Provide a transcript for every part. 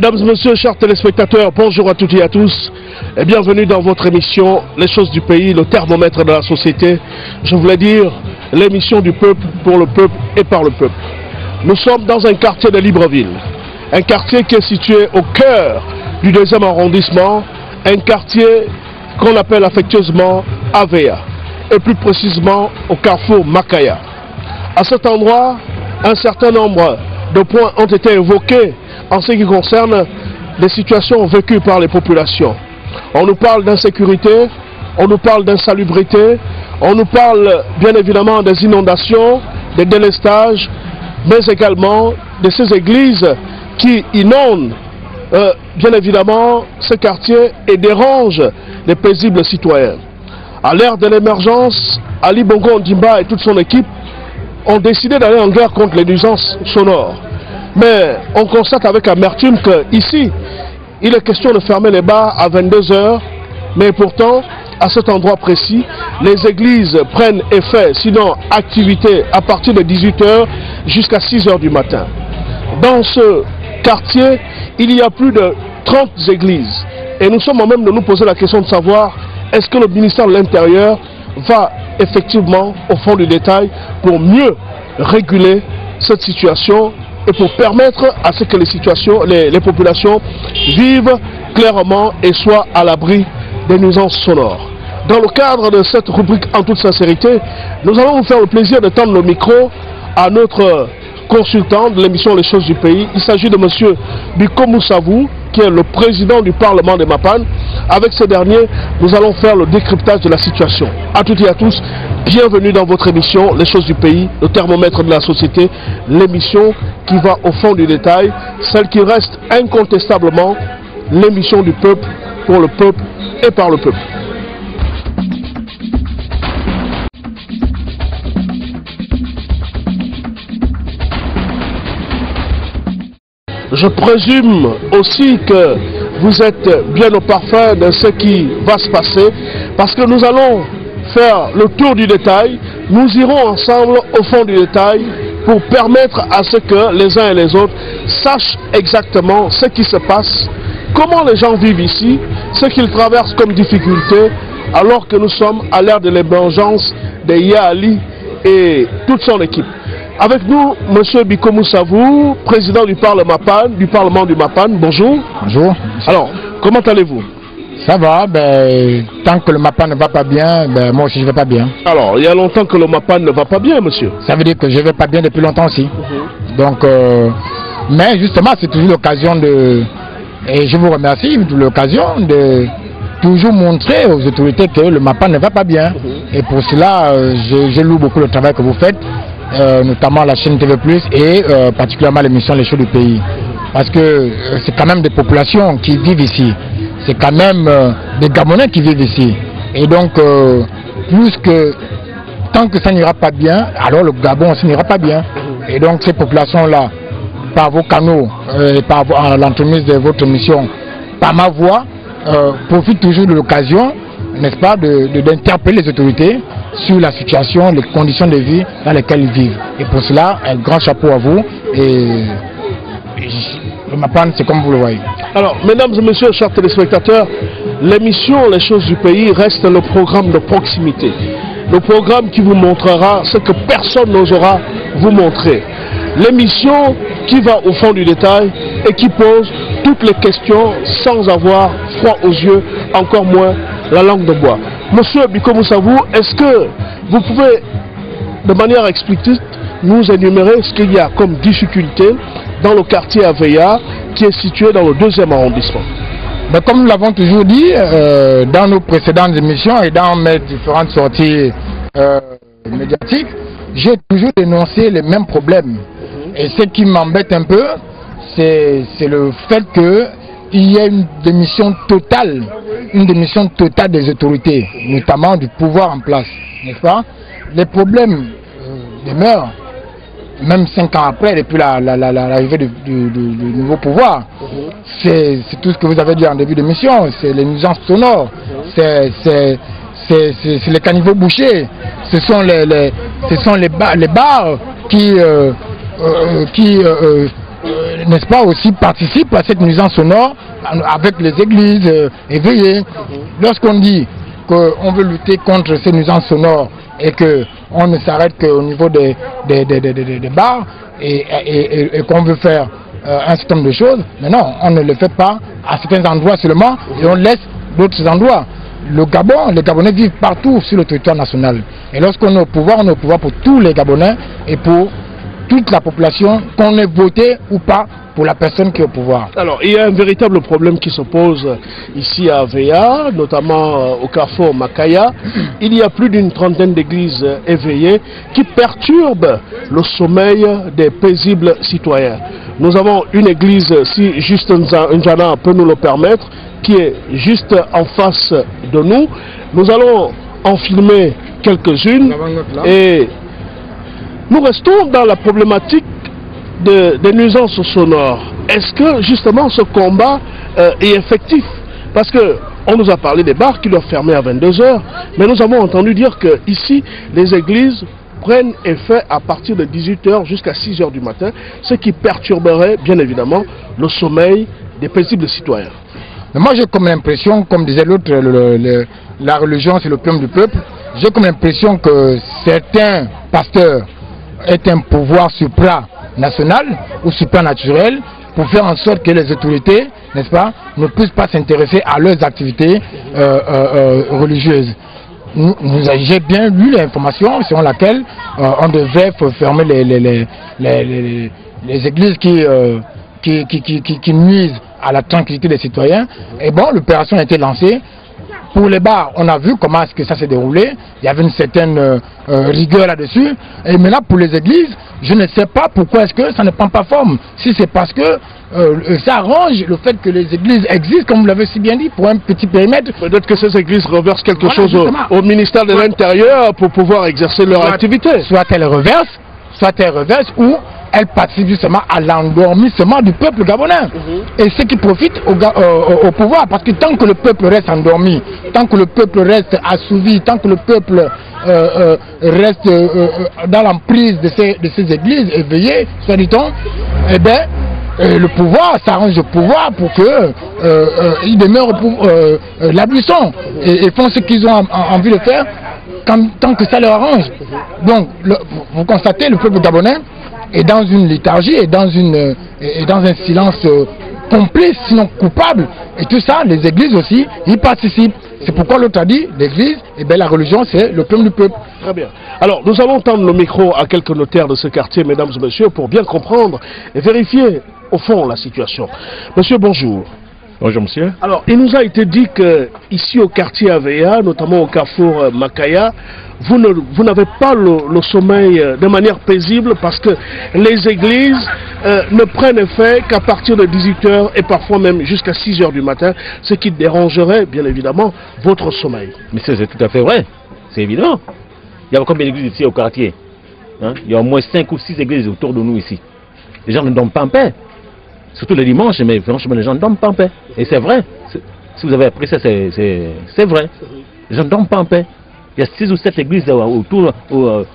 Mesdames et messieurs, chers téléspectateurs, bonjour à toutes et à tous et bienvenue dans votre émission Les choses du pays, le thermomètre de la société. Je voulais dire l'émission du peuple, pour le peuple et par le peuple. Nous sommes dans un quartier de Libreville, un quartier qui est situé au cœur du 2e arrondissement, un quartier qu'on appelle affectueusement Avea et plus précisément au carrefour Makaya. À cet endroit, un certain nombre de points ont été évoqués en ce qui concerne les situations vécues par les populations. On nous parle d'insécurité, on nous parle d'insalubrité, on nous parle bien évidemment des inondations, des délestages, mais également de ces églises qui inondent bien évidemment ce quartier et dérangent les paisibles citoyens. À l'ère de l'émergence, Ali Bongo Ondimba et toute son équipe ont décidé d'aller en guerre contre les nuisances sonores. Mais on constate avec amertume qu'ici, il est question de fermer les bars à 22 h, mais pourtant, à cet endroit précis, les églises prennent effet, sinon activité, à partir de 18 h jusqu'à 6 h du matin. Dans ce quartier, il y a plus de 30 églises. Et nous sommes en même de nous poser la question de savoir, est-ce que le ministère de l'Intérieur va effectivement au fond du détail pour mieux réguler cette situation et pour permettre à ce que les populations vivent clairement et soient à l'abri des nuisances sonores. Dans le cadre de cette rubrique en toute sincérité, nous allons vous faire le plaisir de tendre le micro à notre consultant de l'émission Les choses du pays. Il s'agit de M. Biko Moussavou, qui est le président du Parlement de Mapan. Avec ce dernier, nous allons faire le décryptage de la situation. À toutes et à tous, bienvenue dans votre émission Les choses du pays, le thermomètre de la société, l'émission qui va au fond du détail, celle qui reste incontestablement l'émission du peuple, pour le peuple et par le peuple. Je présume aussi que vous êtes bien au parfum de ce qui va se passer, parce que nous allons faire le tour du détail, nous irons ensemble au fond du détail pour permettre à ce que les uns et les autres sachent exactement ce qui se passe, comment les gens vivent ici, ce qu'ils traversent comme difficulté, alors que nous sommes à l'ère de l'émergence de Yaali et toute son équipe. Avec nous, M. Biko Moussavou, président du Parlement du Mapan. Bonjour. Bonjour. Alors, comment allez-vous? Ça va, tant que le Mapan ne va pas bien, moi aussi je ne vais pas bien. Alors, il y a longtemps que le Mapan ne va pas bien, monsieur. Ça veut dire que je ne vais pas bien depuis longtemps aussi. Donc, mais justement, c'est toujours l'occasion de... Et je vous remercie, l'occasion de toujours montrer aux autorités que le Mapan ne va pas bien. Et pour cela, je loue beaucoup le travail que vous faites. Notamment la chaîne TV+, et particulièrement l'émission Les choses du pays. Parce que c'est quand même des populations qui vivent ici. C'est quand même des Gabonais qui vivent ici. Et donc, plus que tant que ça n'ira pas bien, alors le Gabon aussi n'ira pas bien. Et donc ces populations-là, par vos canaux, et par l'entremise de votre émission, par ma voix, profitent toujours de l'occasion, n'est-ce pas, d'interpeller les autorités sur la situation, les conditions de vie dans lesquelles ils vivent. Et pour cela, un grand chapeau à vous. Et le Mapan, c'est comme vous le voyez. Alors, mesdames et messieurs, chers téléspectateurs, l'émission Les choses du pays reste le programme de proximité. Le programme qui vous montrera ce que personne n'osera vous montrer. L'émission qui va au fond du détail et qui pose toutes les questions sans avoir froid aux yeux, encore moins la langue de bois. Monsieur Biko Moussavou, est-ce que vous pouvez, de manière explicite, nous énumérer ce qu'il y a comme difficulté dans le quartier Avea, qui est situé dans le 2e arrondissement? Comme nous l'avons toujours dit, dans nos précédentes émissions et dans mes différentes sorties médiatiques, j'ai toujours dénoncé les mêmes problèmes. Et ce qui m'embête un peu, c'est le fait qu'il y ait une démission totale des autorités, notamment du pouvoir en place, n'est-ce pas? Les problèmes demeurent, même 5 ans après, depuis l'arrivée du nouveau pouvoir. C'est tout ce que vous avez dit en début d'émission, c'est les nuisances sonores, c'est les caniveaux bouchés, ce sont les bars qui n'est-ce pas, aussi participent à cette nuisance sonore avec les églises éveillées. Lorsqu'on dit qu'on veut lutter contre ces nuisances sonores et qu'on ne s'arrête qu'au niveau des bars et qu'on veut faire un certain nombre de choses, mais non, on ne le fait pas à certains endroits seulement et on laisse d'autres endroits. Le Gabon, les Gabonais vivent partout sur le territoire national. Et lorsqu'on est au pouvoir, on est au pouvoir pour tous les Gabonais et pour toute la population, qu'on ait voté ou pas pour la personne qui est au pouvoir. Alors, il y a un véritable problème qui se pose ici à Aveya, notamment au carrefour Makaya. Il y a plus d'une trentaine d'églises éveillées qui perturbent le sommeil des paisibles citoyens. Nous avons une église, si juste Njana peut nous le permettre, qui est juste en face de nous. Nous allons en filmer quelques-unes et nous restons dans la problématique des nuisances sonores. Est-ce que justement ce combat est effectif? Parce qu'on nous a parlé des bars qui doivent fermer à 22 h, mais nous avons entendu dire que ici les églises prennent effet à partir de 18 h jusqu'à 6 h du matin, ce qui perturberait bien évidemment le sommeil des paisibles citoyens. Mais moi j'ai comme l'impression, comme disait l'autre, la religion c'est l'opium du peuple, j'ai comme l'impression que certains pasteurs aient un pouvoir supranational ou supranaturel pour faire en sorte que les autorités, n'est-ce pas, ne puissent pas s'intéresser à leurs activités religieuses. J'ai bien lu l'information selon laquelle on devait fermer les églises qui nuisent à la tranquillité des citoyens. Et bon, l'opération a été lancée. Pour les bars, on a vu comment est-ce que ça s'est déroulé. Il y avait une certaine rigueur là-dessus. Et maintenant, pour les églises, je ne sais pas pourquoi est-ce que ça ne prend pas forme. Si c'est parce que ça arrange le fait que les églises existent, comme vous l'avez si bien dit, pour un petit périmètre. Peut-être que ces églises reversent quelque chose au ministère de l'Intérieur pour pouvoir exercer leur activité. Soit elles reversent, ou elles participent justement à l'endormissement du peuple gabonais. Et ceux qui profitent au pouvoir, parce que tant que le peuple reste endormi, tant que le peuple reste assouvi, tant que le peuple reste dans l'emprise de ces églises éveillées, soit dit-on, eh bien, le pouvoir s'arrange au pouvoir pour qu'ils demeurent la buisson et font ce qu'ils ont envie de faire tant que ça leur arrange. Donc, vous constatez, le peuple gabonais est dans une léthargie et dans un silence complice, sinon coupable. Et tout ça, les églises aussi, y participent. C'est pourquoi l'autre a dit, l'église, et bien la religion, c'est l'opium du peuple. Très bien. Alors, nous allons tendre le micro à quelques notaires de ce quartier, mesdames et messieurs, pour bien comprendre et vérifier au fond la situation. Monsieur, bonjour. Bonjour monsieur. Alors, il nous a été dit qu'ici au quartier Aveya, notamment au carrefour Makaya, vous n'avez pas le sommeil de manière paisible parce que les églises ne prennent effet qu'à partir de 18 h et parfois même jusqu'à 6 h du matin, ce qui dérangerait bien évidemment votre sommeil. Mais c'est tout à fait vrai, c'est évident. Il y a combien d'églises ici au quartier, hein? Il y a au moins 5 ou 6 églises autour de nous ici. Les gens ne dorment pas en paix. Surtout le dimanche, mais franchement les gens ne dorment pas en paix. Et c'est vrai. Si vous avez appris ça, c'est vrai. Les gens ne dorment pas en paix. Il y a 6 ou 7 églises autour, sur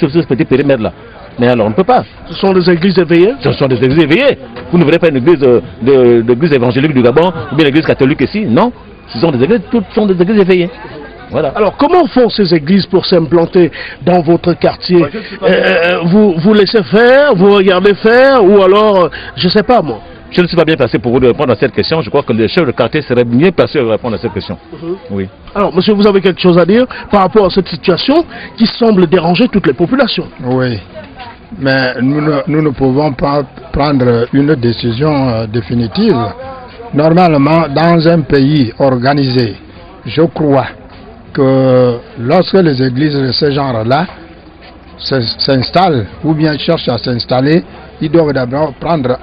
ce petit périmètre-là. Mais alors on ne peut pas. Ce sont des églises éveillées? Ce sont des églises éveillées. Vous ne verrez pas une église d'église évangélique du Gabon ou bien l'église catholique ici. Non. Ce sont des églises, toutes sont des églises éveillées. Voilà. Alors, comment font ces églises pour s'implanter dans votre quartier? Vous laissez faire, vous regardez faire, ou alors, je ne sais pas moi. Je ne suis pas bien placé pour vous répondre à cette question. Je crois que le chef de quartier serait mieux placé pour répondre à cette question. Oui. Alors, monsieur, vous avez quelque chose à dire par rapport à cette situation qui semble déranger toutes les populations? Oui. Mais nous ne pouvons pas prendre une décision définitive. Normalement, dans un pays organisé, je crois que lorsque les églises de ce genre-là s'installent ou bien cherchent à s'installer, ils doivent d'abord prendre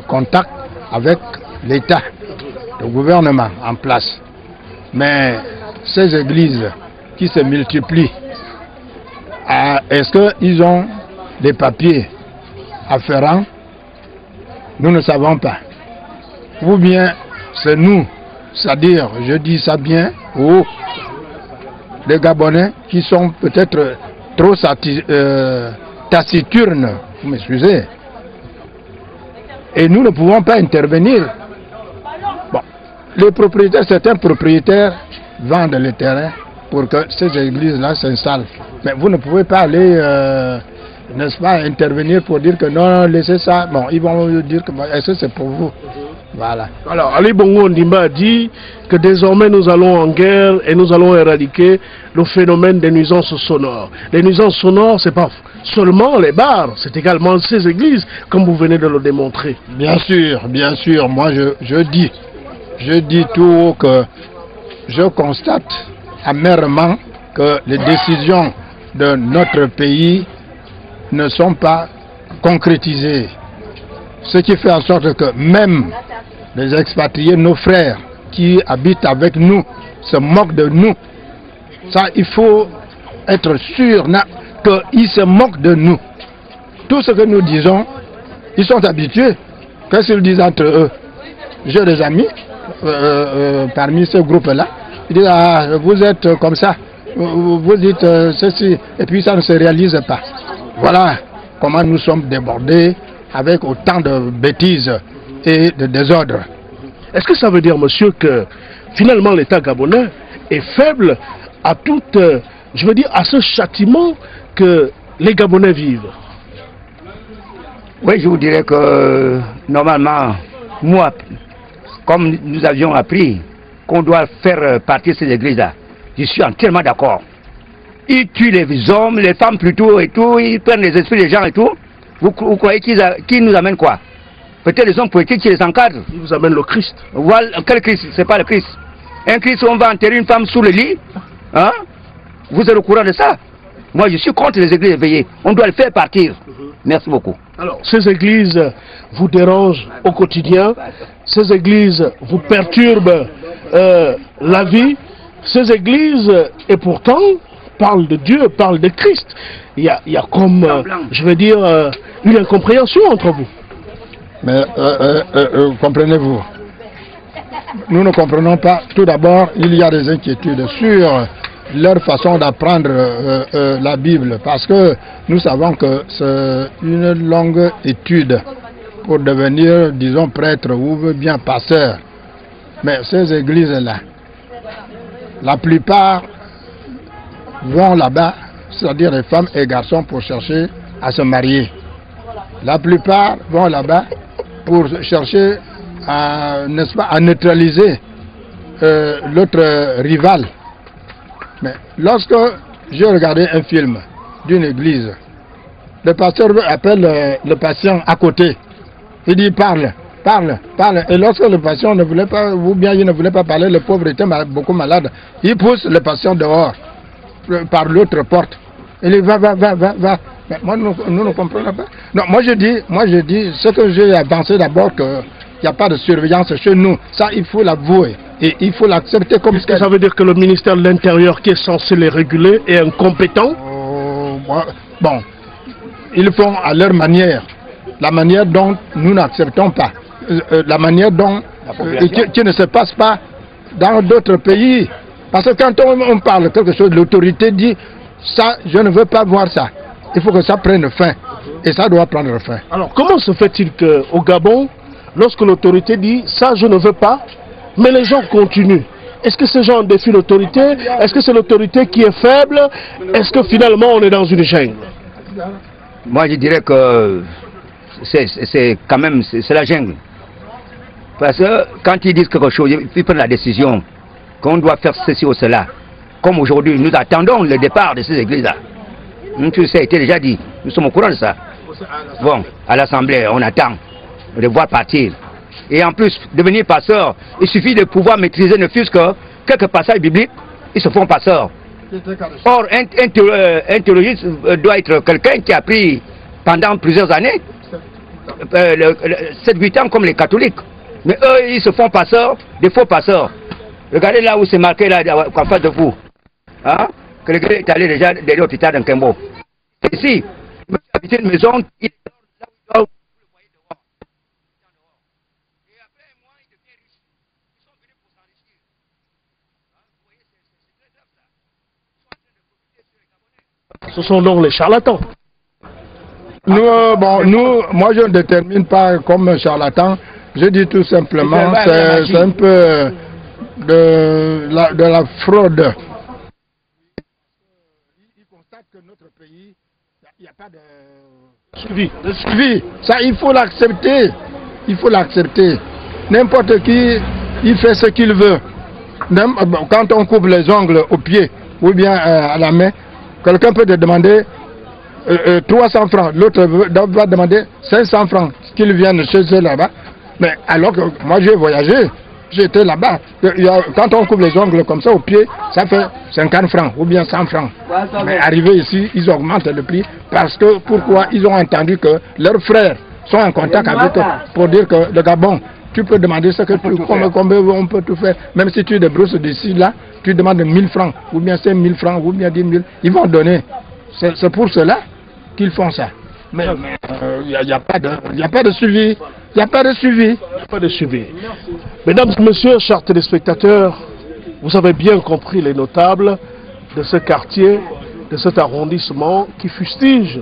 contact avec l'État, le gouvernement en place. Mais ces églises qui se multiplient, est-ce qu'ils ont des papiers afférents? Nous ne savons pas. Ou bien c'est nous, c'est-à-dire, je dis ça bien, ou les Gabonais qui sont peut-être trop taciturnes, vous m'excusez, Et nous ne pouvons pas intervenir. Bon, les propriétaires, certains propriétaires vendent le terrain pour que ces églises-là s'installent. Mais vous ne pouvez pas aller, n'est-ce pas, intervenir pour dire que non, laissez ça. Bon, ils vont dire que est-ce que c'est pour vous? Voilà. Alors, Ali Bongo Ondimba a dit que désormais nous allons en guerre et nous allons éradiquer le phénomène des nuisances sonores. Les nuisances sonores, c'est pas seulement les bars, c'est également ces églises, comme vous venez de le démontrer. Bien sûr. Moi, je dis tout haut que je constate amèrement que les décisions de notre pays ne sont pas concrétisées. Ce qui fait en sorte que même les expatriés, nos frères qui habitent avec nous, se moquent de nous. Ça, il faut être sûr qu'ils se moquent de nous. Tout ce que nous disons, ils sont habitués. Qu'est-ce qu'ils disent entre eux? J'ai des amis parmi ce groupe-là. Ils disent, ah, vous êtes comme ça, vous dites ceci, et puis ça ne se réalise pas. Voilà comment nous sommes débordés avec autant de bêtises et de désordre. Est-ce que ça veut dire, monsieur, que finalement l'État gabonais est faible à toute, je veux dire, à ce châtiment que les Gabonais vivent? Oui, je vous dirais que normalement, moi, comme nous avions appris qu'on doit faire partir ces églises-là, je suis entièrement d'accord. Ils tuent les hommes, les femmes plutôt et tout, ils prennent les esprits des gens et tout. Vous croyez qu'ils nous amènent quoi? Peut-être les hommes politiques qui les encadrent. Ils vous amènent le Christ. Voilà, quel Christ? C'est pas le Christ. Un Christ, on va enterrer une femme sous le lit. Hein? Vous êtes au courant de ça? Moi, je suis contre les églises éveillées. On doit le faire partir. Merci beaucoup. Alors, ces églises vous dérangent au quotidien. Ces églises vous perturbent la vie. Ces églises, et pourtant, parlent de Dieu, parlent de Christ. Il y a comme, je veux dire, une incompréhension entre vous. Mais comprenez-vous, nous ne comprenons pas. Tout d'abord, il y a des inquiétudes sur leur façon d'apprendre la Bible, parce que nous savons que c'est une longue étude pour devenir, disons, prêtre ou bien pasteur. Mais ces églises-là, la plupart vont là-bas, c'est-à-dire les femmes et garçons, pour chercher à se marier. La plupart vont là-bas pour chercher à, n'est-ce pas, à neutraliser l'autre rival. Mais lorsque j'ai regardé un film d'une église, le pasteur appelle le patient à côté. Il dit parle. Et lorsque le patient ne voulait pas, ou bien il ne voulait pas parler, le pauvre était beaucoup malade, il pousse le patient dehors par l'autre porte. Il dit va. Mais moi, nous ne comprenons pas. Non, moi je dis ce que j'ai avancé d'abord, qu'il n'y a pas de surveillance chez nous. Ça, il faut l'avouer. Et il faut l'accepter comme Est-ce que ça veut dire que le ministère de l'Intérieur, qui est censé les réguler, est incompétent? Bon, ils font à leur manière. La manière dont nous n'acceptons pas. La manière dont qui ne se passe pas dans d'autres pays. Parce que quand on parle quelque chose, l'autorité dit ça, je ne veux pas voir ça. Il faut que ça prenne fin. Et ça doit prendre fin. Alors, comment se fait-il qu'au Gabon, lorsque l'autorité dit ça, je ne veux pas, mais les gens continuent? Est-ce que ces gens défient l'autorité? Est-ce que c'est l'autorité qui est faible? Est-ce que finalement on est dans une jungle? Moi, je dirais que c'est quand même c'est la jungle. Parce que quand ils disent quelque chose, ils prennent la décision qu'on doit faire ceci ou cela. Comme aujourd'hui, nous attendons le départ de ces églises-là. Ça a été déjà dit. Nous sommes au courant de ça. Bon, à l'Assemblée, on attend de voir partir. Et en plus, devenir pasteur, il suffit de pouvoir maîtriser ne fût-ce que quelques passages bibliques, ils se font pasteurs. Or, un théologiste doit être quelqu'un qui a pris pendant plusieurs années, 7-8 ans comme les catholiques. Mais eux, ils se font pasteurs, des faux pasteurs. Regardez là où c'est marqué, là, en face de vous. Hein? Que le gars est allé déjà derrière l'hôpital d'un Kembo. Ici, il veut habiter une maison, il est là où il dort, vous le voyez dehors. Et après, moi, il devient riche. Ils sont venus pour s'enrichir. Vous voyez, c'est très grave ça. Ils sont en train de profiter sur les Gabonais. Ce sont donc les charlatans. Moi je ne détermine pas comme charlatan. Je dis tout simplement, c'est un peu de la fraude. Il constate que notre pays, il n'y a pas de suivi. Ça, il faut l'accepter. Il faut l'accepter. N'importe qui, il fait ce qu'il veut. Quand on coupe les ongles au pied ou bien à la main, quelqu'un peut te demander 300 francs. L'autre va demander 500 francs. Qu'ils viennent chez eux là-bas. Mais alors que moi j'ai voyagé, j'étais là-bas. Quand on coupe les ongles comme ça au pied, ça fait 50 francs ou bien 100 francs. Mais arrivé ici, ils augmentent le prix parce que pourquoi? Ils ont entendu que leurs frères sont en contact avec eux pour dire que le Gabon, tu peux demander ce que combien on peut tout faire. Même si tu débrousses d'ici là, tu demandes 1000 francs ou bien 5000 francs ou bien 10 000, ils vont donner. C'est pour cela qu'ils font ça. Mais il n'y a pas de suivi. Il n'y a pas de suivi. Il n'y a pas de suivi. Mesdames et messieurs, chers téléspectateurs, vous avez bien compris les notables de ce quartier, de cet arrondissement qui fustige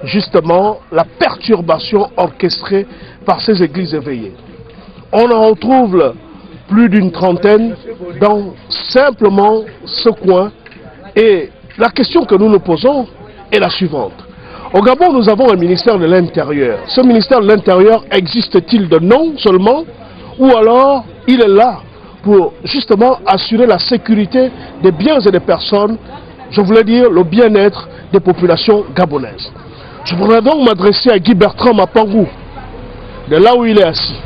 justement la perturbation orchestrée par ces églises éveillées. On en retrouve plus d'une trentaine dans simplement ce coin. Et la question que nous nous posons est la suivante. Au Gabon, nous avons un ministère de l'Intérieur. Ce ministère de l'Intérieur existe-t-il de nom seulement, ou alors il est là pour justement assurer la sécurité des biens et des personnes, je voulais dire le bien-être des populations gabonaises. Je voudrais donc m'adresser à Guy Bertrand Mapangou, de là où il est assis.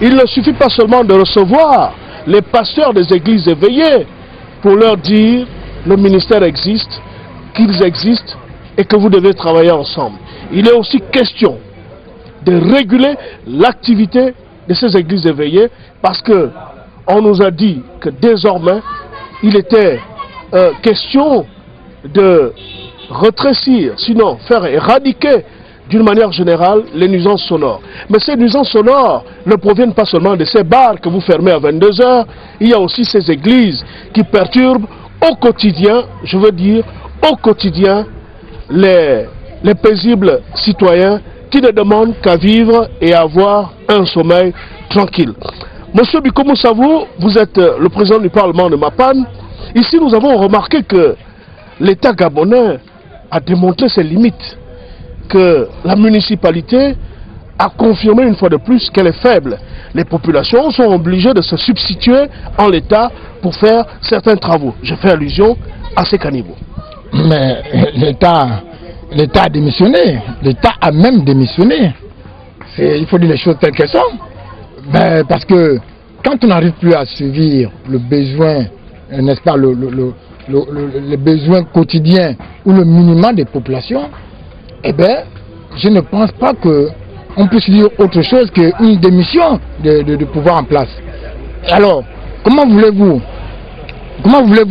Il ne suffit pas seulement de recevoir les pasteurs des églises éveillées pour leur dire le ministère existe, qu'ils existent, et que vous devez travailler ensemble. Il est aussi question de réguler l'activité de ces églises éveillées parce que on nous a dit que désormais il était question de rétrécir, sinon faire éradiquer d'une manière générale les nuisances sonores. Mais ces nuisances sonores ne proviennent pas seulement de ces bars que vous fermez à 22 h, il y a aussi ces églises qui perturbent au quotidien, je veux dire au quotidien, les paisibles citoyens qui ne demandent qu'à vivre et à avoir un sommeil tranquille. Monsieur Bikomo Savou, vous êtes le président du Parlement de Mapan. Ici, nous avons remarqué que l'État gabonais a démontré ses limites, que la municipalité a confirmé une fois de plus qu'elle est faible. Les populations sont obligées de se substituer en l'État pour faire certains travaux. Je fais allusion à ces cannibaux. Mais l'État a démissionné, l'État a même démissionné. Il faut dire les choses telles qu'elles sont. Ben, parce que quand on n'arrive plus à suivre le besoin, n'est-ce pas, le besoin quotidien ou le minimum des populations, eh bien, je ne pense pas qu'on puisse dire autre chose qu'une démission de pouvoir en place. Alors, comment voulez-vous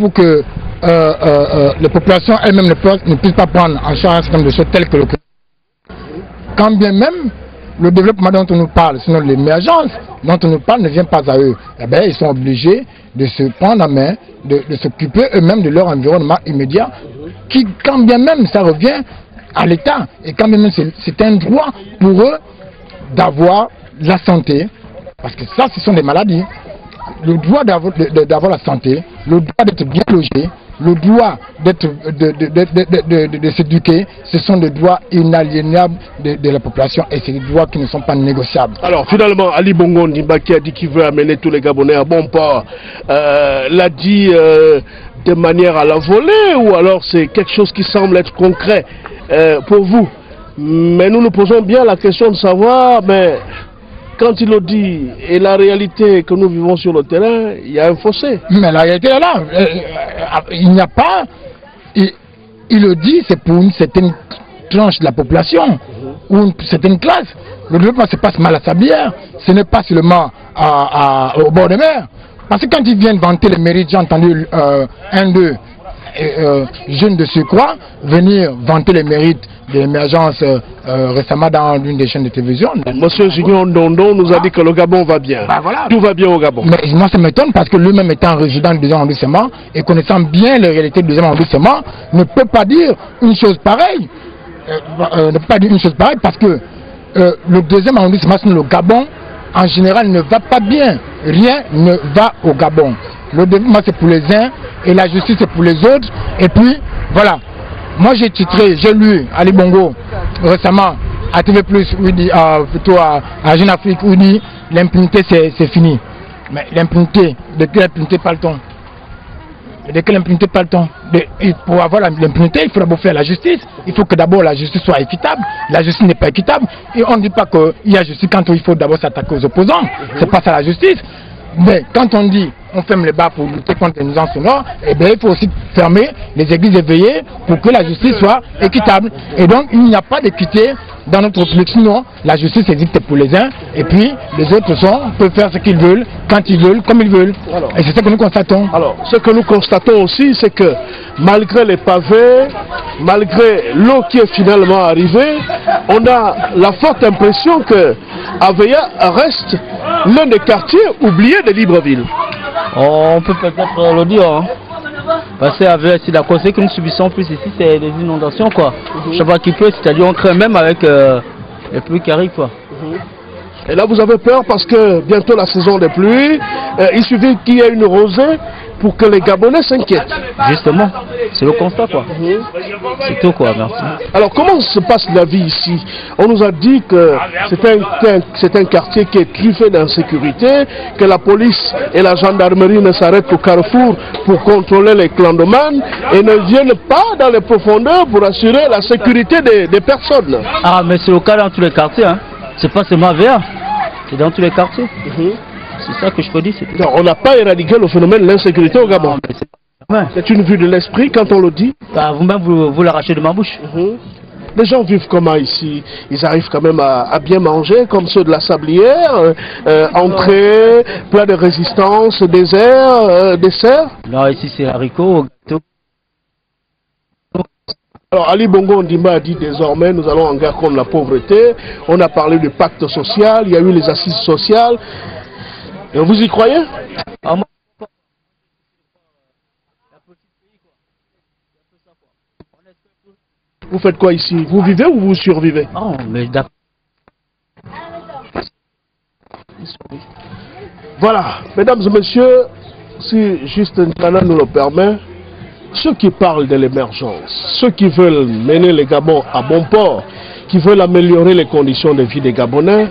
que les populations elles-mêmes ne puissent pas prendre en charge un certain nombre de choses telles que le... Quand bien même le développement dont on nous parle, sinon l'émergence dont on nous parle ne vient pas à eux, eh bien, ils sont obligés de se prendre en main, de s'occuper eux-mêmes de leur environnement immédiat, qui, quand bien même ça revient à l'État, et quand bien même c'est un droit pour eux d'avoir la santé, parce que ça, ce sont des maladies. Le droit d'avoir la santé, le droit d'être bien logé, le droit de s'éduquer, ce sont des droits inaliénables de la population et c'est des droits qui ne sont pas négociables. Alors finalement, Ali Bongo Ndimba qui a dit qu'il veut amener tous les Gabonais à bon port, l'a dit de manière à la volée ou alors c'est quelque chose qui semble être concret pour vous? Mais nous nous posons bien la question de savoir, mais quand il le dit, et la réalité que nous vivons sur le terrain, il y a un fossé. Mais la réalité est là. Il n'y a pas... Il le dit, c'est pour une certaine tranche de la population, ou une certaine classe. Le développement se passe mal à Sablière. Ce n'est pas seulement au bord de mer. Parce que quand ils viennent vanter les mérites, j'ai entendu un d'eux, jeunes de surcroît, venir vanter les mérites de l'émergence récemment dans l'une des chaînes de télévision. Monsieur Junior Ndondon nous a dit que le Gabon va bien. Bah voilà. Tout va bien au Gabon. Mais moi ça m'étonne parce que lui-même étant résident du deuxième arrondissement et connaissant bien les réalités du deuxième arrondissement, ne peut pas dire une chose pareille. ne pas dire une chose pareille parce que le deuxième arrondissement, le Gabon, en général, ne va pas bien. Rien ne va au Gabon. Le développement, c'est pour les uns et la justice, c'est pour les autres. Et puis, voilà. Moi, j'ai titré, j'ai lu Ali Bongo récemment à TV+, où il dit, plutôt à Jeune Afrique, où il dit l'impunité, c'est fini. Mais l'impunité, de quelle impunité parle-t-on? De quelle impunité parle-t-on? Pour avoir l'impunité, il faut d'abord faire la justice. Il faut que d'abord la justice soit équitable. La justice n'est pas équitable. Et on ne dit pas qu'il y a justice quand il faut d'abord s'attaquer aux opposants. C'est pas ça la justice. Mais quand on dit on ferme les bars pour lutter contre les nuisances sonores, eh bien il faut aussi fermer les églises éveillées pour que la justice soit équitable. Et donc il n'y a pas d'équité dans notre République. Sinon, la justice existe pour les uns et puis les autres peuvent faire ce qu'ils veulent, quand ils veulent, comme ils veulent. Alors, et c'est ce que nous constatons. Alors, ce que nous constatons aussi, c'est que malgré les pavés, malgré l'eau qui est finalement arrivée, on a la forte impression que Aveya reste l'un des quartiers oubliés de Libreville. On peut peut-être le dire, hein. Parce qu'avec la conséquence que nous subissons plus ici, c'est des inondations, quoi. Je sais pas qui peut, c'est-à-dire on craint même avec les pluies qui arrivent, quoi. Et là vous avez peur parce que bientôt la saison des pluies, il suffit qu'il y ait une rosée pour que les Gabonais s'inquiètent. Justement, c'est le constat, quoi. C'est tout, quoi, merci. Alors comment se passe la vie ici? On nous a dit que c'est un quartier qui est truffé d'insécurité, que la police et la gendarmerie ne s'arrêtent qu'au carrefour pour contrôler les clandomanes et ne viennent pas dans les profondeurs pour assurer la sécurité des personnes. Ah, mais c'est le cas dans tous les quartiers, hein. C'est pas seulement Aveya, c'est dans tous les quartiers. C'est ça que je peux dire. Non, on n'a pas éradiqué le phénomène de l'insécurité au Gabon. C'est une vue de l'esprit quand on le dit. Bah, vous-même, vous l'arrachez de ma bouche. Les gens vivent comment ici? Ils arrivent quand même à bien manger, comme ceux de la Sablière, entrée, plat de résistance, dessert. Non, ici c'est haricots, gâteaux. Alors Ali Bongo Ondimba a dit désormais nous allons en guerre contre la pauvreté. On a parlé du pacte social, il y a eu les assises sociales. Et vous y croyez? Vous faites quoi ici? Vous vivez ou vous survivez? Oh, mais d'accord. Voilà, mesdames et messieurs, si Justin Kana nous le permet, ceux qui parlent de l'émergence, ceux qui veulent mener les Gabons à bon port, qui veulent améliorer les conditions de vie des Gabonais,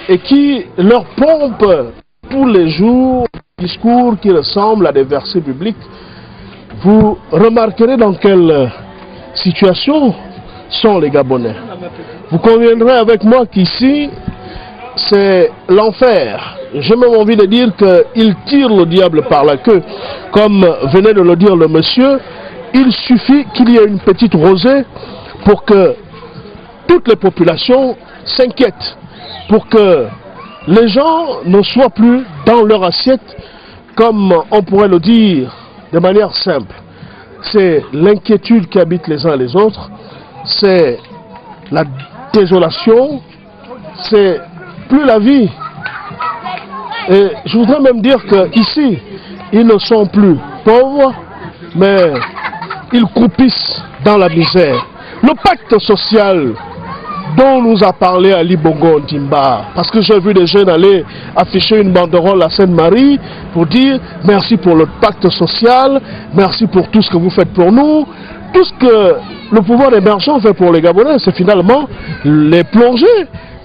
et qui leur pompent tous les jours des discours qui ressemblent à des versets bibliques, vous remarquerez dans quelle situation sont les Gabonais. Vous conviendrez avec moi qu'ici, c'est l'enfer. J'ai même envie de dire qu'il tire le diable par la queue. Comme venait de le dire le monsieur, il suffit qu'il y ait une petite rosée pour que toutes les populations s'inquiètent, pour que les gens ne soient plus dans leur assiette, comme on pourrait le dire de manière simple. C'est l'inquiétude qui habite les uns les autres, c'est la désolation, c'est plus la vie. Et je voudrais même dire qu'ici, ils ne sont plus pauvres, mais ils croupissent dans la misère. Le pacte social dont nous a parlé Ali Bongo Ondimba, parce que j'ai vu des jeunes aller afficher une banderole à Sainte-Marie pour dire merci pour le pacte social, merci pour tout ce que vous faites pour nous. Tout ce que le pouvoir émergent fait pour les Gabonais, c'est finalement les plonger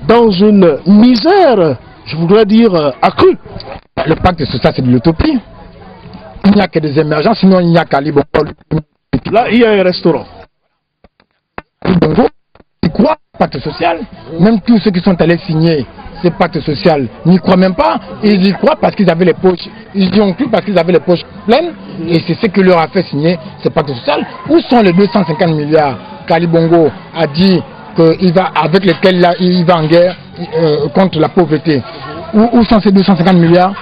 dans une misère, je voudrais dire, accrue. Le pacte social, c'est de l'utopie. Il n'y a que des émergents, sinon il n'y a qu'Ali Bongo. Là, il y a un restaurant. Ali Bongo, il croit au pacte social. Même tous ceux qui sont allés signer ce pacte social n'y croient même pas. Ils y croient parce qu'ils avaient les poches. Ils y ont cru parce qu'ils avaient les poches pleines. Et c'est ce qui leur a fait signer ce pacte social. Où sont les 250 milliards qu'Ali Bongo a dit avec lesquels il va en guerre contre la pauvreté? Où sont ces 250 milliards?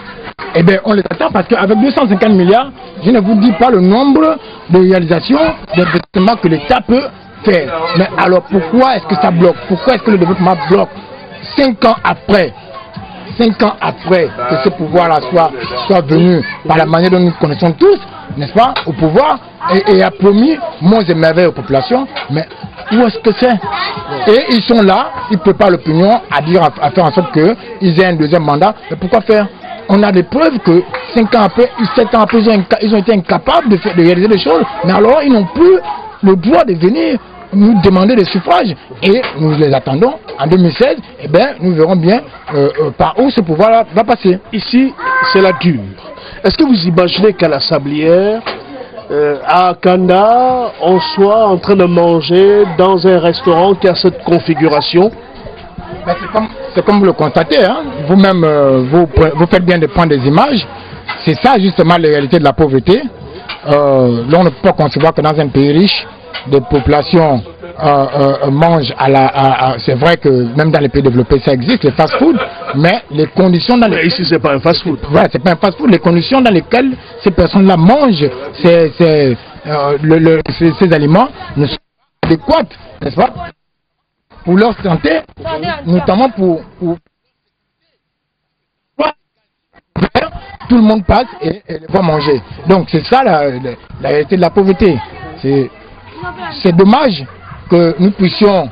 Eh bien, on les attend parce qu'avec 250 milliards, je ne vous dis pas le nombre de réalisations, d'investissements que l'État peut faire. Mais alors, pourquoi est-ce que ça bloque? Pourquoi est-ce que le développement bloque 5 ans après que ce pouvoir-là soit venu par la manière dont nous connaissons tous, n'est-ce pas, au pouvoir, et a promis monts et merveilles aux populations, mais où est-ce que c'est? Et ils sont là, ils préparent l'opinion à faire en sorte qu'ils aient un deuxième mandat. Mais pourquoi faire? On a des preuves que 5 ans après, 7 ans après, ils ont été incapables de réaliser des choses, mais alors ils n'ont plus le droit de venir nous demander des suffrages, et nous les attendons en 2016. Eh bien, nous verrons bien par où ce pouvoir va passer. Ici, c'est la dure. Est-ce que vous imaginez qu'à la Sablière, à Kanda, on soit en train de manger dans un restaurant qui a cette configuration? Ben, c'est comme vous le constatez, hein. Vous-même, vous faites bien de prendre des images. C'est ça justement la réalité de la pauvreté. Là, on ne peut pas concevoir que dans un pays riche, des populations mangent c'est vrai que même dans les pays développés ça existe, les fast-food, mais les conditions dans lesquelles... Ici c'est pas un fast-food. Ouais, c'est pas un fast-food. Les conditions dans lesquelles ces personnes-là mangent ces aliments ne sont pas adéquates, n'est-ce pas, pour leur santé, notamment pour tout le monde passe et va manger. Donc c'est ça la réalité de la pauvreté. C'est dommage que nous puissions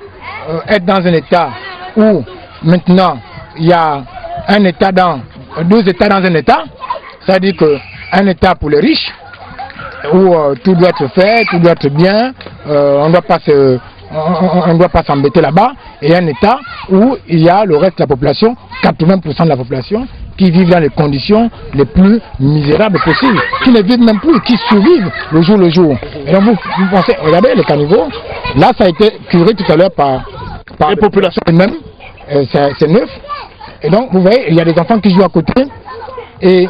être dans un état où maintenant il y a un état deux états dans un état, c'est-à-dire qu'un état pour les riches où tout doit être fait, tout doit être bien, on ne doit pas s'embêter là-bas, et un état où il y a le reste de la population, 80% de la population, qui vivent dans les conditions les plus misérables possibles, qui ne vivent même plus, qui survivent le jour. Et donc vous pensez, regardez les caniveaux, là ça a été curé tout à l'heure par les populations elles-mêmes, c'est neuf, et donc vous voyez, il y a des enfants qui jouent à côté, et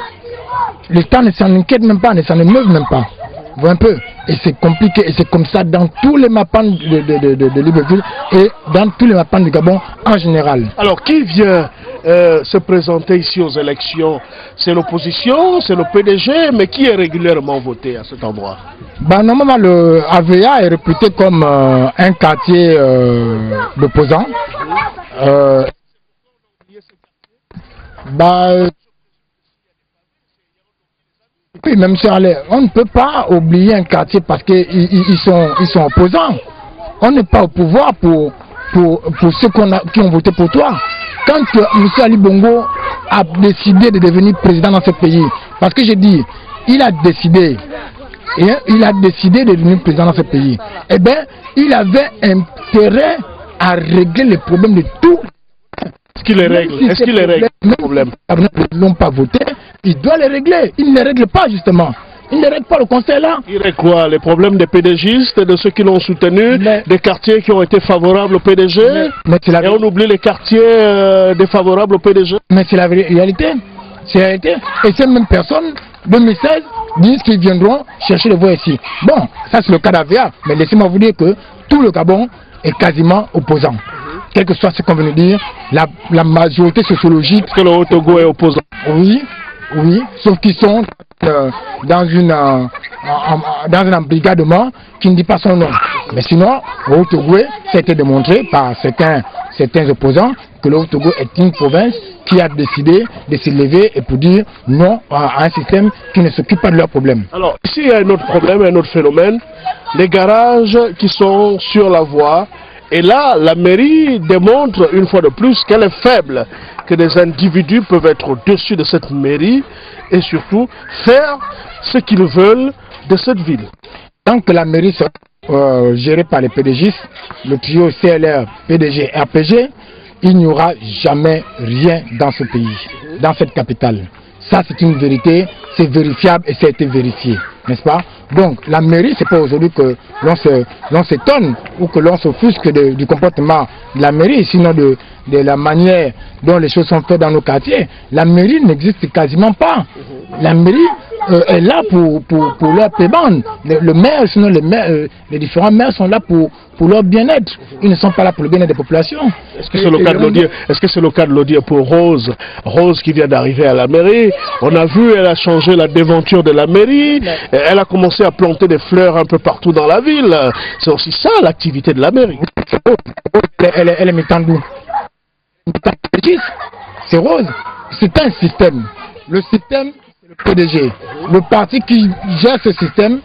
l'État ne s'en inquiète même pas, ne s'en émeuve même pas. Vous voyez un peu, et c'est compliqué, et c'est comme ça dans tous les mappans de Libreville et dans tous les mappans du Gabon en général. Alors qui vient se présenter ici aux élections? C'est l'opposition, c'est le PDG, mais qui est régulièrement voté à cet endroit? Bah, normalement, le AVA est réputé comme un quartier d'opposants. Oui, même si on ne peut pas oublier un quartier parce qu'ils sont opposants. On n'est pas au pouvoir pour ceux qui ont voté pour toi. Quand M. Ali Bongo a décidé de devenir président dans ce pays, parce que j'ai dit, il a décidé de devenir président dans ce pays, eh bien, il avait intérêt à régler les problèmes de tout. Est-ce qu'il les règle? Est-ce qu'il les règle les problèmes? Ils n'ont pas voté, il doit les régler. Il ne les règle pas justement. Il ne règle pas le conseil là. Il règle quoi? Les problèmes des PDGistes, de ceux qui l'ont soutenu, des quartiers qui ont été favorables au PDG, et on oublie les quartiers défavorables au PDG. Mais c'est la réalité. C'est la réalité. Et ces mêmes personnes, 2016, disent qu'ils viendront chercher les voix ici. Bon, ça c'est le cas d'AVA, mais laissez-moi vous dire que tout le Gabon est quasiment opposant. Quel que soit ce qu'on veut dire, la majorité sociologique... Est-ce que le Haut-Togo est opposant? Oui, sauf qu'ils sont dans une embrigadement qui ne dit pas son nom. Mais sinon, au Haut-Togo, ça a été démontré par certains opposants que le Haut-Togo est une province qui a décidé de se lever et pour dire non à un système qui ne s'occupe pas de leurs problèmes. Alors, ici, il y a un autre problème, un autre phénomène. Les garages qui sont sur la voie. Et là, la mairie démontre une fois de plus qu'elle est faible, que des individus peuvent être au-dessus de cette mairie et surtout faire ce qu'ils veulent de cette ville. Tant que la mairie sera gérée par les PDG, le trio CLR, PDG, RPG, il n'y aura jamais rien dans ce pays, dans cette capitale. Ça, c'est une vérité, c'est vérifiable et ça a été vérifié, n'est-ce pas? Donc, la mairie, c'est pas aujourd'hui que l'on s'étonne ou que l'on s'offusque du comportement de la mairie, sinon de la manière dont les choses sont faites dans nos quartiers. La mairie n'existe quasiment pas. La mairie est là pour leur paiement. Le maire, sinon les différents maires sont là pour leur bien-être. Ils ne sont pas là pour le bien-être des populations. Est-ce que c'est le cas de le dire? Est-ce que c'est le cas de le dire pour Rose? Rose qui vient d'arriver à la mairie. On a vu, elle a changé la déventure de la mairie. Elle a commencé à planter des fleurs un peu partout dans la ville. C'est aussi ça l'activité de la mairie. Elle est m'étendue. C'est Rose. C'est un système. Le système, c'est PDG. Le parti qui gère ce système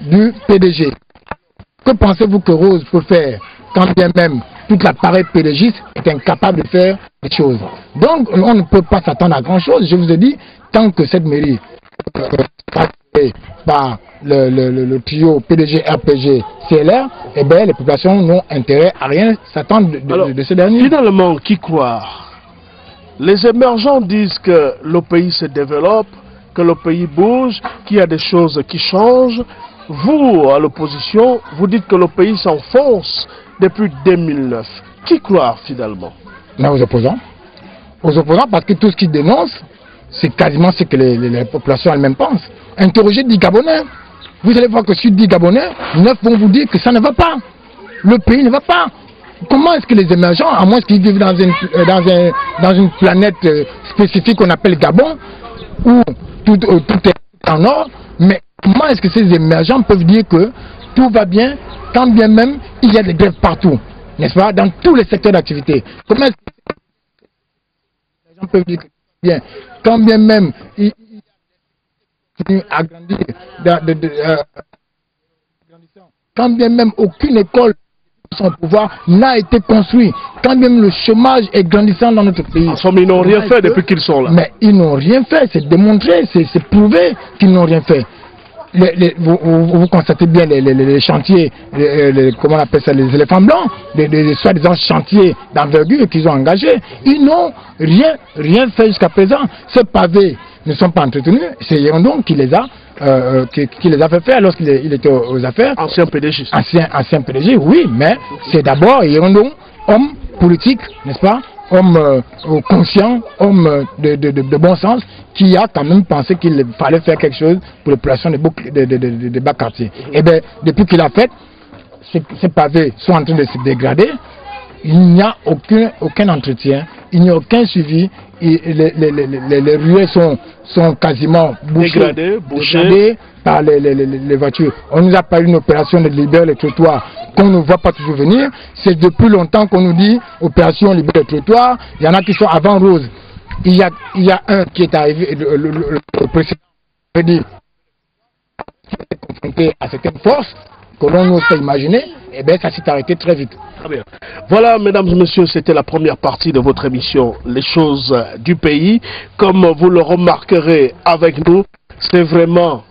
du PDG. Que pensez-vous que Rose peut faire quand bien même toute l'appareil PDGiste est incapable de faire des choses? Donc on ne peut pas s'attendre à grand chose. Je vous ai dit, tant que cette mairie par le trio PDG, RPG, CLR, eh bien les populations n'ont intérêt à rien s'attendre de ce dernier. Finalement, qui croire? Les émergents disent que le pays se développe, que le pays bouge, qu'il y a des choses qui changent. Vous, à l'opposition, vous dites que le pays s'enfonce depuis 2009. Qui croire finalement? Mais aux opposants. Aux opposants, parce que tout ce qu'ils dénoncent, c'est quasiment ce que les populations elles-mêmes pensent. Interrogez 10 Gabonais. Vous allez voir que sur 10 Gabonais, 9 vont vous dire que ça ne va pas. Le pays ne va pas. Comment est-ce que les émergents, à moins qu'ils vivent dans une planète spécifique qu'on appelle Gabon, où tout est en ordre, mais comment est-ce que ces émergents peuvent dire que tout va bien, quand bien même il y a des grèves partout, n'est-ce pas, dans tous les secteurs d'activité? Comment est-ce que les gens peuvent dire que tout va bien, quand bien même ils continuent à grandir, quand bien même aucune école son pouvoir n'a été construit, quand même le chômage est grandissant dans notre pays. En somme, ils n'ont rien fait depuis qu'ils sont là. Mais ils n'ont rien fait, c'est démontré, c'est prouvé qu'ils n'ont rien fait. Vous constatez bien les chantiers, comment on appelle ça, les éléphants blancs, les soi-disant chantiers d'envergure qu'ils ont engagés. Ils n'ont rien fait jusqu'à présent. Ces pavés ne sont pas entretenus, c'est Yérondon qui les a fait faire lorsqu'il était aux affaires. Ancien PDG. Ancien PDG, oui, mais c'est d'abord Yérondon, homme politique, n'est-ce pas, homme conscient, homme de bon sens, qui a quand même pensé qu'il fallait faire quelque chose pour les populations des bas quartiers. Et bien, depuis qu'il a fait, ces pavés sont en train de se dégrader, il n'y a aucun entretien, il n'y a aucun suivi, les ruelles sont quasiment bouchées par les voitures. On nous a parlé d'une opération de libérer les trottoirs qu'on ne voit pas toujours venir. C'est depuis longtemps qu'on nous dit opération libérer les trottoirs. Il y en a qui sont avant Rose. Il y a un qui est arrivé, le président a dit, qui est confronté à certaines forces que l'on n'ose pas imaginer, et bien ça s'est arrêté très vite. Très bien. Voilà, mesdames et messieurs, c'était la première partie de votre émission, Les choses du pays. Comme vous le remarquerez avec nous, c'est vraiment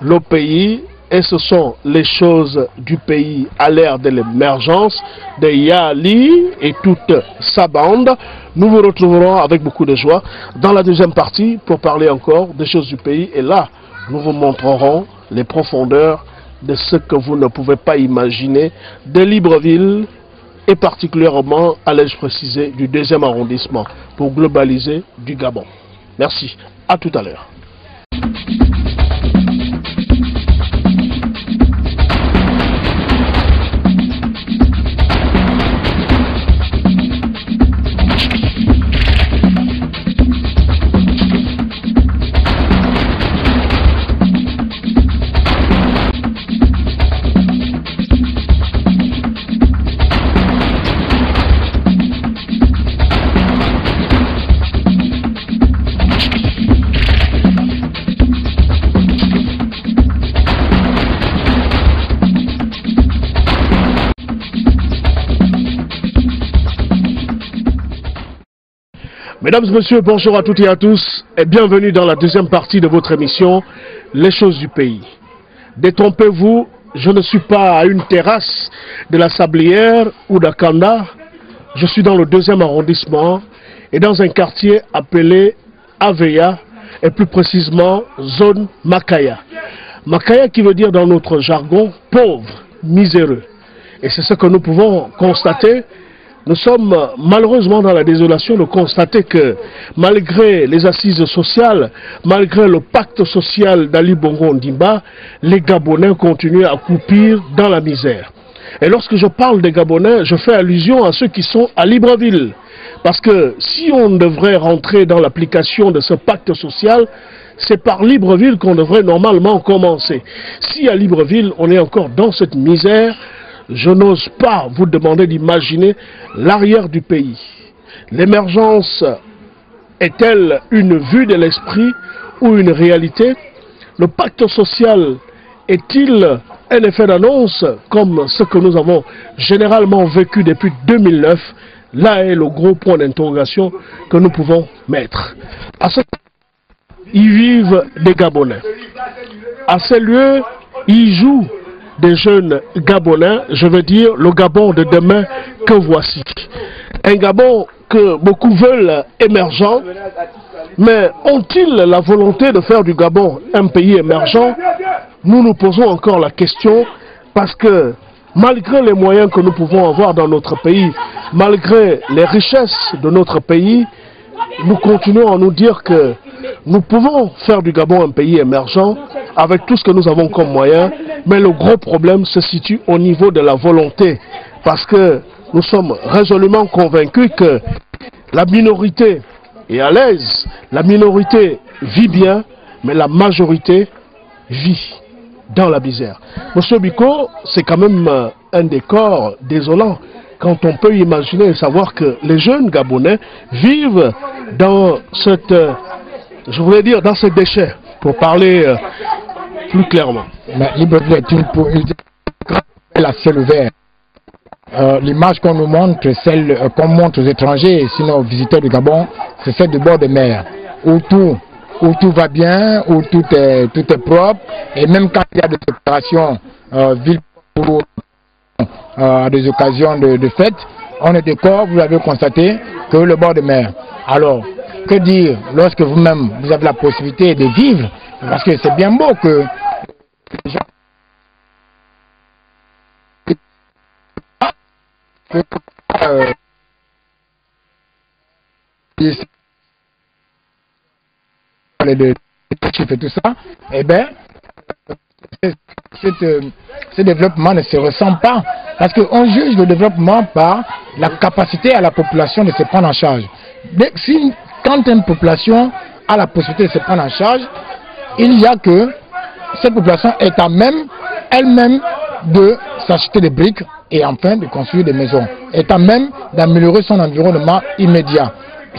le pays et ce sont les choses du pays à l'ère de l'émergence de Yali et toute sa bande. Nous vous retrouverons avec beaucoup de joie dans la deuxième partie pour parler encore des choses du pays. Et là, nous vous montrerons les profondeurs de ce que vous ne pouvez pas imaginer de Libreville et particulièrement, allais-je préciser, du 2e arrondissement pour globaliser du Gabon. Merci. À tout à l'heure. Mesdames et messieurs, bonjour à toutes et à tous et bienvenue dans la deuxième partie de votre émission, Les choses du pays. Détrompez-vous, je ne suis pas à une terrasse de la Sablière ou d'Akanda, je suis dans le 2e arrondissement et dans un quartier appelé Aveya et plus précisément zone Makaya. Makaya qui veut dire dans notre jargon pauvre, miséreux. Et c'est ce que nous pouvons constater. Nous sommes malheureusement dans la désolation de constater que malgré les assises sociales, malgré le pacte social d'Ali Bongo Ondimba, les Gabonais continuent à croupir dans la misère. Et lorsque je parle des Gabonais, je fais allusion à ceux qui sont à Libreville. Parce que si on devrait rentrer dans l'application de ce pacte social, c'est par Libreville qu'on devrait normalement commencer. Si à Libreville, on est encore dans cette misère, je n'ose pas vous demander d'imaginer l'arrière du pays. L'émergence est-elle une vue de l'esprit ou une réalité? Le pacte social est-il un effet d'annonce comme ce que nous avons généralement vécu depuis 2009? Là est le gros point d'interrogation que nous pouvons mettre. À ce ils vivent des Gabonais. À ces lieux, ils jouent des jeunes Gabonais, je veux dire le Gabon de demain que voici. Un Gabon que beaucoup veulent émergent, mais ont-ils la volonté de faire du Gabon un pays émergent? Nous nous posons encore la question parce que malgré les moyens que nous pouvons avoir dans notre pays, malgré les richesses de notre pays, nous continuons à nous dire que nous pouvons faire du Gabon un pays émergent avec tout ce que nous avons comme moyens, mais le gros problème se situe au niveau de la volonté parce que nous sommes résolument convaincus que la minorité est à l'aise, la minorité vit bien, mais la majorité vit dans la misère. Monsieur Biko, c'est quand même un décor désolant quand on peut imaginer et savoir que les jeunes Gabonais vivent dans cette, je voulais dire, dans ces déchets, pour parler plus clairement. Mais Libreville est une à ciel ouvert. L'image qu'on nous montre, celle qu'on montre aux étrangers, sinon aux visiteurs du Gabon, c'est celle du bord de mer, où tout va bien, où tout est propre, et même quand il y a des opérations ville pour à des occasions de fête, on est d'accord, vous l'avez constaté, que le bord de mer. Alors, que dire lorsque vous-même vous avez la possibilité de vivre, parce que c'est bien beau que les gens et tout ça, eh bien, ce développement ne se ressent pas. Parce qu'on juge le développement par la capacité à la population de se prendre en charge. Quand une population a la possibilité de se prendre en charge, il y a que cette population est à même, elle-même, de s'acheter des briques et enfin de construire des maisons. Est à même d'améliorer son environnement immédiat,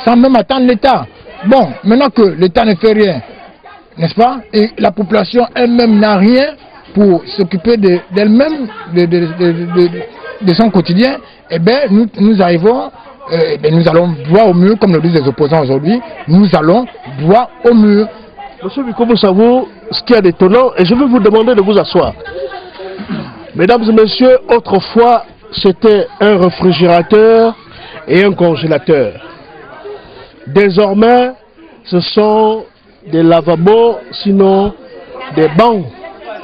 sans même attendre l'État. Bon, maintenant que l'État ne fait rien, n'est-ce pas? Et la population elle-même n'a rien pour s'occuper d'elle-même, de son quotidien, eh bien, nous arrivons, nous allons droit au mur, comme le disent les opposants aujourd'hui, nous allons droit au mur. Monsieur Biko, vous savez ce qu'il y a d'étonnant, et je vais vous demander de vous asseoir. Mesdames et messieurs, autrefois, c'était un réfrigérateur et un congélateur. Désormais, ce sont des lavabos, sinon des bancs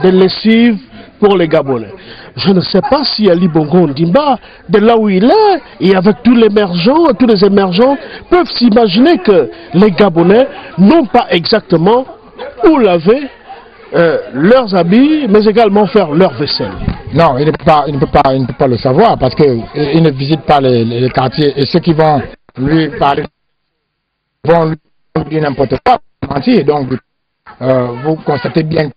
de lessive pour les Gabonais. Je ne sais pas si Ali Bongo Ondimba, de là où il est, et avec tous les émergents, peuvent s'imaginer que les Gabonais n'ont pas exactement où laver leurs habits, mais également faire leur vaisselle. Non, il ne peut pas le savoir parce qu'il ne visite pas les quartiers et ceux qui vont lui parler vont lui dire n'importe quoi, mentir. Donc, vous constatez bien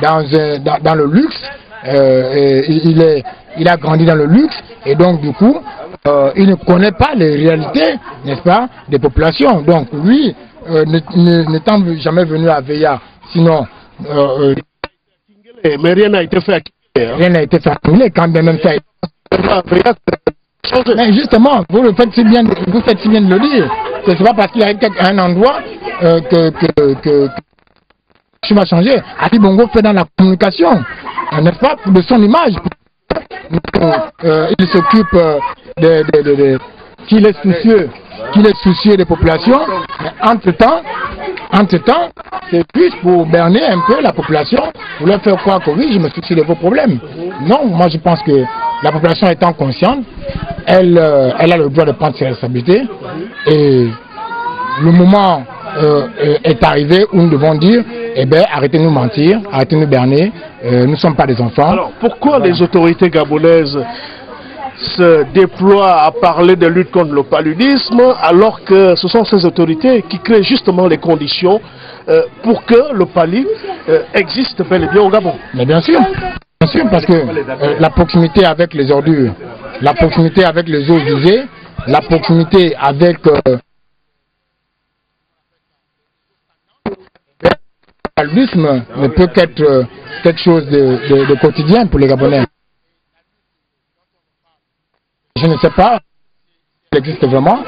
dans le luxe, il a grandi dans le luxe et donc du coup, il ne connaît pas les réalités, n'est-ce pas, des populations. Donc lui, n'étant jamais venu à Veilla, sinon... mais rien n'a été fait à Veilla. Rien n'a été fait à Veilla, quand même fait. Mais justement, vous faites si bien de le dire, que ce n'est pas parce qu'il y a un endroit que je vais changer. Ali Bongo fait dans la communication, n'est-ce pas, de son image. Il s'occupe qu'il est soucieux des populations. Mais entre-temps, c'est plus pour berner un peu la population, pour leur faire croire que oui, je me soucie de vos problèmes. Non, moi je pense que la population étant consciente, elle a le droit de prendre ses responsabilités. Et le moment est arrivé où nous devons dire, eh bien, arrêtez de nous mentir, arrêtez de nous berner, nous ne sommes pas des enfants. Alors, pourquoi les autorités gabonaises se déploient à parler de lutte contre le paludisme alors que ce sont ces autorités qui créent justement les conditions pour que le palud existe bel et bien au Gabon? Mais bien sûr, parce que la proximité avec les ordures la proximité avec les eaux usées, la proximité avec le paludisme ne peut qu'être quelque chose de quotidien pour les Gabonais. Je ne sais pas s'il existe vraiment.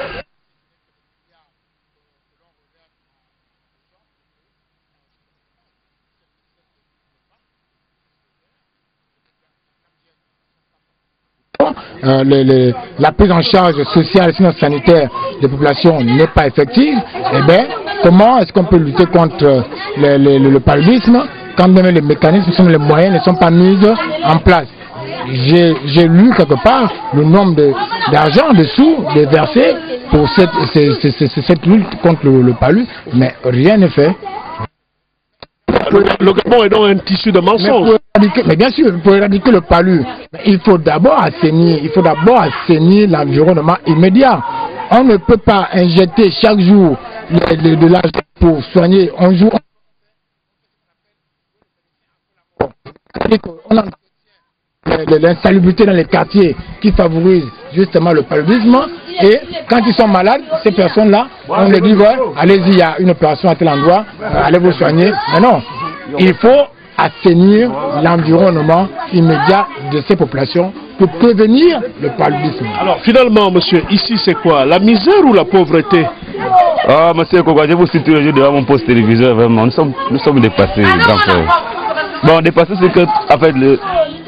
La prise en charge sociale et sanitaire des populations n'est pas effective, eh bien, comment est-ce qu'on peut lutter contre le paludisme quand même les mécanismes, les moyens ne sont pas mis en place? J'ai lu quelque part le nombre d'argent, de sous versés pour cette lutte contre le palud, mais rien n'est fait. Le Gabon est donc un tissu de mensonges. Mais bien sûr, pour éradiquer le palud, il faut d'abord assainir l'environnement immédiat. On ne peut pas injecter chaque jour de l'argent pour soigner. On a l'insalubrité dans les quartiers qui favorise justement le paludisme, et quand ils sont malades, ces personnes-là, on leur dit ouais, allez-y, il y a une opération à tel endroit, allez vous soigner. Mais non, il faut assainir l'environnement immédiat de ces populations pour prévenir le paludisme. Alors finalement, monsieur, ici c'est quoi? La misère ou la pauvreté? Ah, monsieur Koga, je vous cite tous les jours devant mon poste téléviseur, vraiment, nous sommes dépassés, grand frère. Bon, dépassés, c'est que, en fait,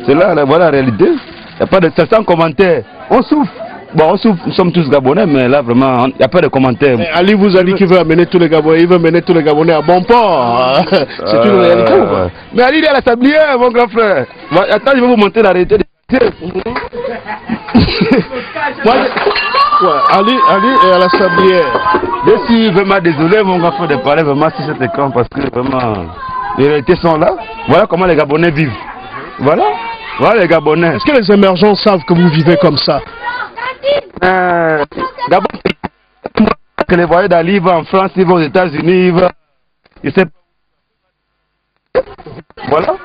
c'est là, voilà la réalité. Il n'y a pas de, sans commentaire. On souffre. Bon, on souffre, nous sommes tous Gabonais, mais là, vraiment, il n'y a pas de commentaire. Mais Ali vous a dit qu'il veut amener tous les Gabonais, il veut mener tous les Gabonais à bon port. C'est une réalité. Mais Ali, il est à la sablière, mon grand frère. Attends, je vais vous montrer la réalité. Ali est à la sablière. Je suis vraiment désolé, mon grand frère, de parler vraiment sur cet écran, parce que vraiment, les réalités sont là. Voilà comment les Gabonais vivent. Voilà les Gabonais. Est-ce que les émergents savent que vous vivez comme ça? Gabon, que les voyageurs d'Ali vont en France, ils vont aux États-Unis, ils vont. Je sais pas. Voilà.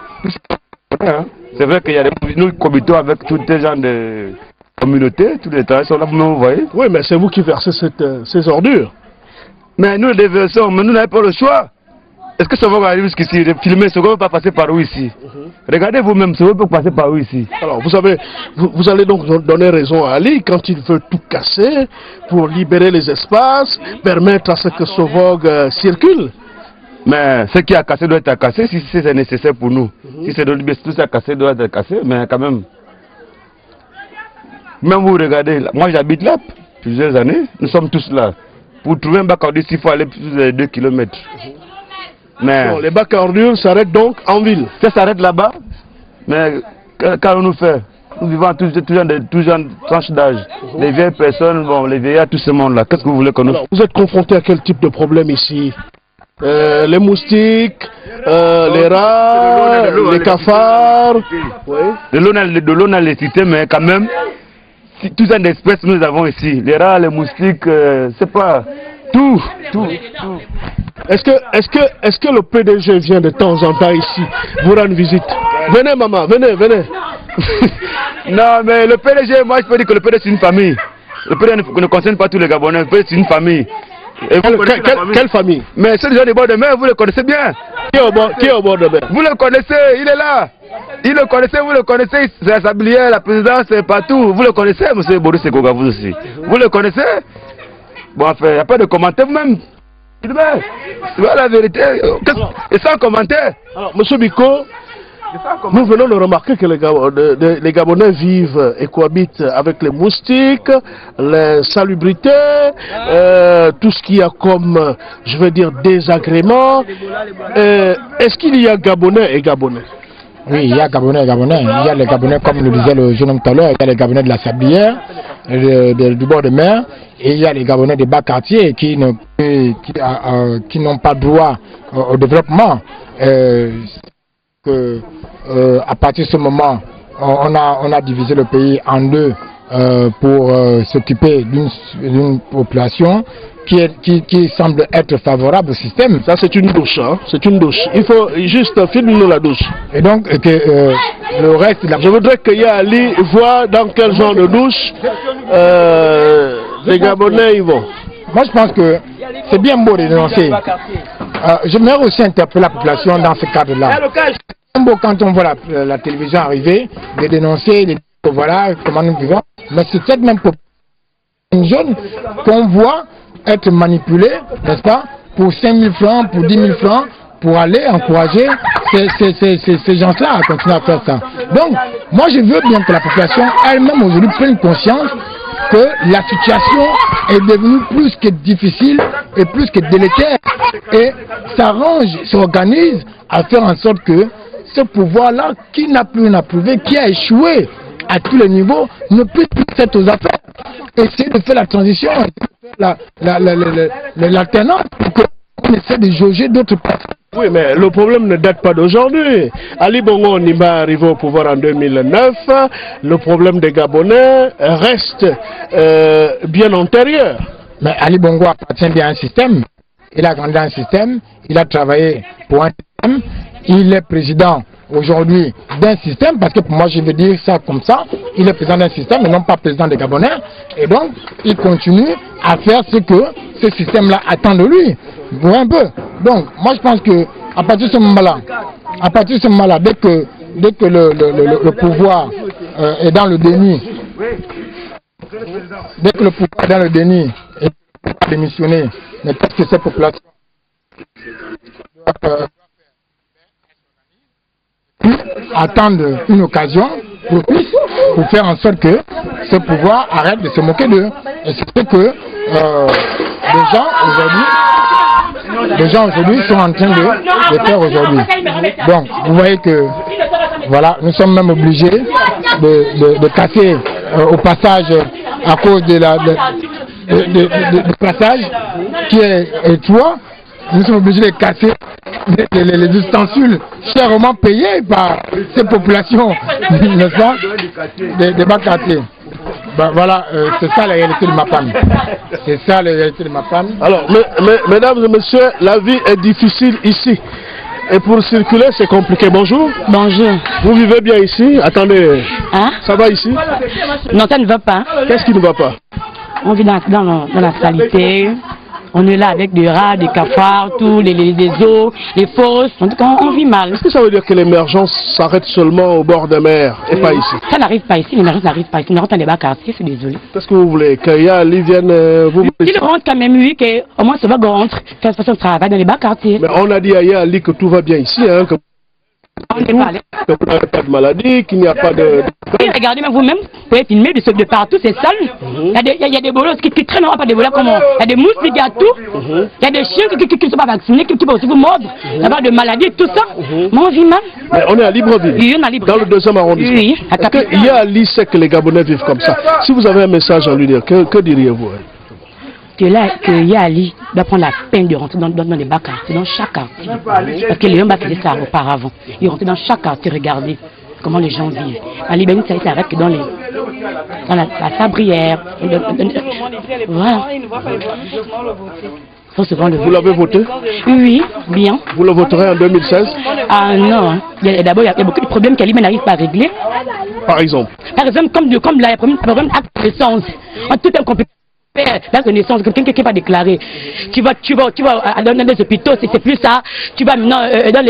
C'est vrai qu'il y a des. Nous cohabitons avec tous les gens de communauté, tous les travailleurs sont là, vous voyez. Oui, mais c'est vous qui versez ces ordures. Mais nous les versons, mais nous n'avons pas le choix. Est-ce que ça va arriver jusqu'ici? Filmer, ce ne va pas passer par où ici? Regardez vous-même, ça ne va pas passer par où ici? Alors, vous allez donc donner raison à Ali quand il veut tout casser pour libérer les espaces, permettre à ce que ce vogue circule. Mais ce qui a cassé doit être cassé si c'est nécessaire pour nous. Si c'est tout ça cassé doit être cassé, mais quand même. Même vous regardez, moi j'habite là plusieurs années, nous sommes tous là. Pour trouver un bac à ordures, il faut aller plus de 2 km. Mais bon, les bacs à ordures s'arrêtent donc en ville. Ça s'arrête là-bas, mais qu'allons-nous faire? Nous vivons tous de tranches d'âge. Les vieilles personnes, bon, les vieillards, tout ce monde-là. Qu'est-ce que vous voulez qu'on nous... Alors, vous êtes confronté à quel type de problème ici? Les moustiques, les rats, les cafards. Oui. De l'eau, on a les cités, mais quand même, toutes les espèces que nous avons ici. Les rats, les moustiques, c'est pas... Tout. Est-ce que le PDG vient de temps en temps ici vous rendre visite? Venez maman, venez. Non mais le PDG, moi je peux dire que le PDG c'est une famille. Le PDG ne concerne pas tous les Gabonais, le PDG c'est une famille. Et quelle famille? Mais ceux gens du bord de mer, vous le connaissez bien. Qui est au bord de mer? Vous le connaissez, il est là. Vous le connaissez, c'est la sablière, la présidence, c'est partout. Vous le connaissez, monsieur Boris Sekoga, vous aussi. Vous le connaissez? Bon, enfin, il n'y a pas de commentaire même. C'est la vérité. Et sans commentaire. Alors, monsieur Biko, nous venons de remarquer que les Gabonais vivent et cohabitent avec les moustiques, les salubrités, tout ce qu'il y a comme, je veux dire, désagréments. Est-ce qu'il y a Gabonais et Gabonais? Oui, il y a Gabonais et Gabonais. Il y a les Gabonais, comme le disait le jeune homme tout à l'heure, il y a les Gabonais de la sablière, du bord de mer, et il y a les Gabonais des bas quartiers qui n'ont pas droit au développement. À partir de ce moment, on a divisé le pays en deux pour s'occuper d'une population qui semble être favorable au système. Ça c'est une douche, hein? C'est une douche. Il faut juste filmer la douche. Et donc que le reste... Je voudrais que Yali voit dans quel genre de douche les Gabonais ils vont. Moi je pense que c'est bien beau de dénoncer. J'aimerais aussi interpeller la population dans ce cadre-là. C'est beau quand on voit la télévision arriver, de dénoncer, de dire voilà comment nous vivons. Mais c'est cette même population jeune qu'on voit être manipulée, n'est-ce pas, pour 5 000 francs, pour 10 000 francs, pour aller encourager ces gens-là à continuer à faire ça. Donc, moi je veux bien que la population elle-même aujourd'hui prenne conscience que la situation est devenue plus que difficile et plus que délétère et s'arrange, s'organise à faire en sorte que ce pouvoir-là, qui n'a plus rien à prouver, qui a échoué à tous les niveaux, ne puisse plus être aux affaires. Essayer de faire la transition, l'alternance pour qu'on essaie de jauger d'autres personnes. Oui, mais le problème ne date pas d'aujourd'hui. Ali Bongo Ondimba arrivé au pouvoir en 2009. Le problème des Gabonais reste bien antérieur. Mais Ali Bongo appartient bien à un système. Il a grandi dans un système. Il a travaillé pour un système. Il est président aujourd'hui d'un système, parce que pour moi je veux dire ça comme ça, il est président d'un système et non pas président des Gabonais, et donc il continue à faire ce que ce système-là attend de lui. Vous voyez un peu. Donc moi je pense que à partir de ce moment-là, dès que le pouvoir est dans le déni, dès que le pouvoir est dans le déni et pas démissionner, mais peut-être que cette population attendre une occasion propice pour faire en sorte que ce pouvoir arrête de se moquer d'eux. Et c'est ce que les gens aujourd'hui sont en train de faire aujourd'hui. Donc vous voyez que voilà, nous sommes même obligés de casser au passage à cause de du passage qui est étroit. Nous sommes obligés de casser les ustensiles chèrement payés par ces populations, n'est-ce pas, des bas quartiers. Ben voilà, c'est ça la réalité de ma femme. C'est ça la réalité de ma femme. Alors, mesdames et messieurs, la vie est difficile ici. Et pour circuler, c'est compliqué. Bonjour. Bonjour. Vous vivez bien ici? Attendez. Hein? Ça va ici? Non, ça ne va pas. Qu'est-ce qui ne va pas? On vit dans la saleté. On est là avec des rats, des cafards, tous les eaux, les fosses. En tout cas, on vit mal. Est-ce que ça veut dire que l'émergence s'arrête seulement au bord de mer et pas ici? Ça n'arrive pas ici, l'émergence n'arrive pas ici. On rentre dans les bas quartiers, c'est désolé. Qu'est-ce que vous voulez? Qu'il y a Ali vienne vous... Il rentre quand même, oui, qu'au moins ce va rentre, faire son travail dans les bas quartiers. Mais on a dit à Ali que tout va bien ici, hein, que vous n'avez pas de maladie, qu'il n'y a pas de... Et regardez même vous-même, vous pouvez filmer de partout, c'est sale. Il y a des bolos qui traînent, pas des bolos comme il y a des mousses, il y a tout. Il y a des chiens qui ne sont pas vaccinés, qui peuvent aussi vous mordre. Il y a de maladies, tout ça. Moi, on vit mal. Mais on est à Libreville, oui, on est à Libreville. Dans le 2e arrondissement. Oui. Est-ce qu'il y a Ali sait que les Gabonais vivent comme ça? Si vous avez un message à lui dire, que diriez-vous? Que Yali doit prendre la peine de rentrer dans les bas quartiers, dans chaque quartier. Parce que les hommes faisaient ça auparavant. Ils rentraient dans chaque quartier, regardez comment les gens vivent. À Libénie, ça s'arrête que dans la Sabrière. Voilà. Faut souvent le voter. Vous l'avez voté? Oui, bien. Vous le voterez en 2016? Ah non. D'abord, il y a beaucoup de problèmes qu'Ali n'arrive pas à régler. Par exemple? Par exemple, comme là, il y a un problème d'acte de naissance. Tout est compliqué. La connaissance, quelqu'un qui va déclarer, tu vas dans les hôpitaux, c'est plus ça, tu vas maintenant dans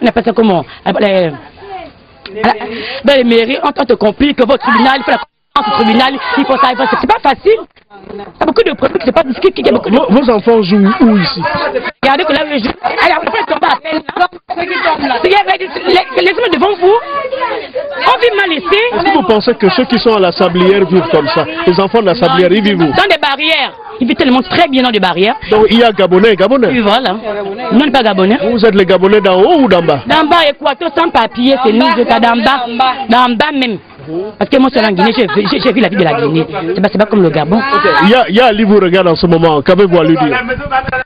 on appelle ça comment, dans les mairies, on te complique, votre tribunal, il faut la conférence au tribunal, il faut ça, c'est pas facile. Il y a beaucoup de problèmes qui ne sont pas discutés. Vos enfants jouent où ici? Regardez que là, je joue. Alors, après, ils tombent à peine. Laissez-moi devant vous. On vit mal ici. Est-ce que vous pensez que ceux qui sont à la Sablière vivent comme ça? Les enfants de la Sablière, ils vivent où? Dans des barrières. Ils vivent tellement très bien dans des barrières. Donc il y a Gabonais et Gabonais? Oui, voilà. Nous, on n'est pas Gabonais. Vous êtes les Gabonais d'en haut ou d'en bas? D'en bas, Équateur, sans papier, c'est nous, d'en bas. D'en bas même. Parce que moi, c'est en Guinée, j'ai vu la vie de la Guinée. C'est pas comme le Gabon. Okay. Il y a Ali vous regarde en ce moment. Qu'avez-vous à lui dire?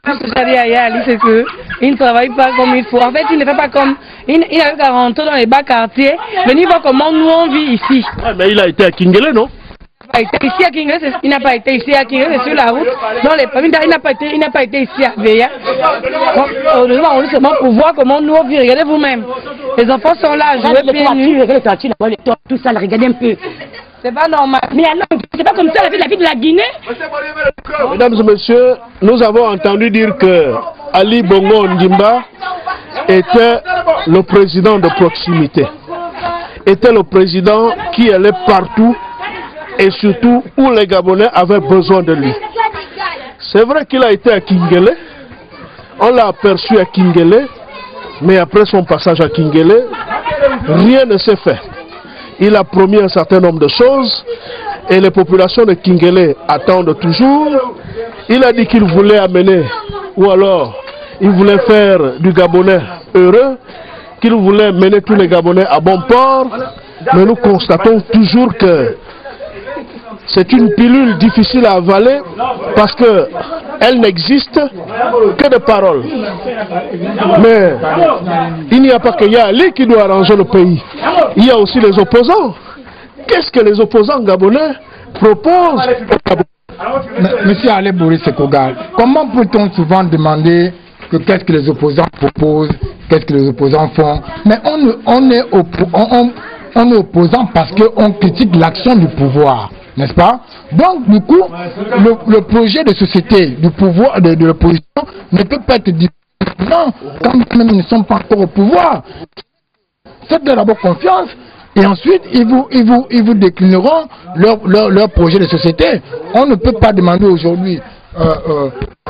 Ce que j'ai dit à Ali, c'est qu'il ne travaille pas comme il faut. En fait, il ne fait pas comme... Il a eu qu'à rentrer dans les bas quartiers. Venez voir comment nous on vit ici. Ah, mais il a été à Kingele, non? pas été ici à Kinshasa, il n'a pas été ici à Kinshasa, sur la route, dans les familles, il n'a pas été ici à Veya. On veut seulement pour voir comment nous on vit. Regardez vous-même. Les enfants sont là, à jouer pieds nus. Regardez tout ça, regardez un peu. C'est pas normal. Mais alors, c'est pas comme ça la vie de la Guinée. Mesdames et messieurs, nous avons entendu dire que Ali Bongo Ondimba était le président de proximité. Était le président qui allait partout et surtout où les Gabonais avaient besoin de lui. C'est vrai qu'il a été à Kingele, on l'a aperçu à Kingele, mais après son passage à Kingele, rien ne s'est fait. Il a promis un certain nombre de choses et les populations de Kingele attendent toujours. Il a dit qu'il voulait amener, ou alors il voulait faire du Gabonais heureux, qu'il voulait mener tous les Gabonais à bon port, mais nous constatons toujours que c'est une pilule difficile à avaler parce qu'elle n'existe que de paroles. Mais il n'y a pas que Yali qui doit arranger le pays. Il y a aussi les opposants. Qu'est-ce que les opposants gabonais proposent? Monsieur Ale Boris Sekogal, comment peut-on souvent demander que qu'est-ce que les opposants proposent, qu'est-ce que les opposants font? Mais on est opposant parce qu'on critique l'action du pouvoir. N'est-ce pas? Donc, du coup, le projet de société, du pouvoir, de l'opposition, ne peut pas être dit non, quand même ils ne sont pas encore au pouvoir. Faites-leur d'abord confiance, et ensuite, ils vous déclineront leur projet de société. On ne peut pas demander aujourd'hui,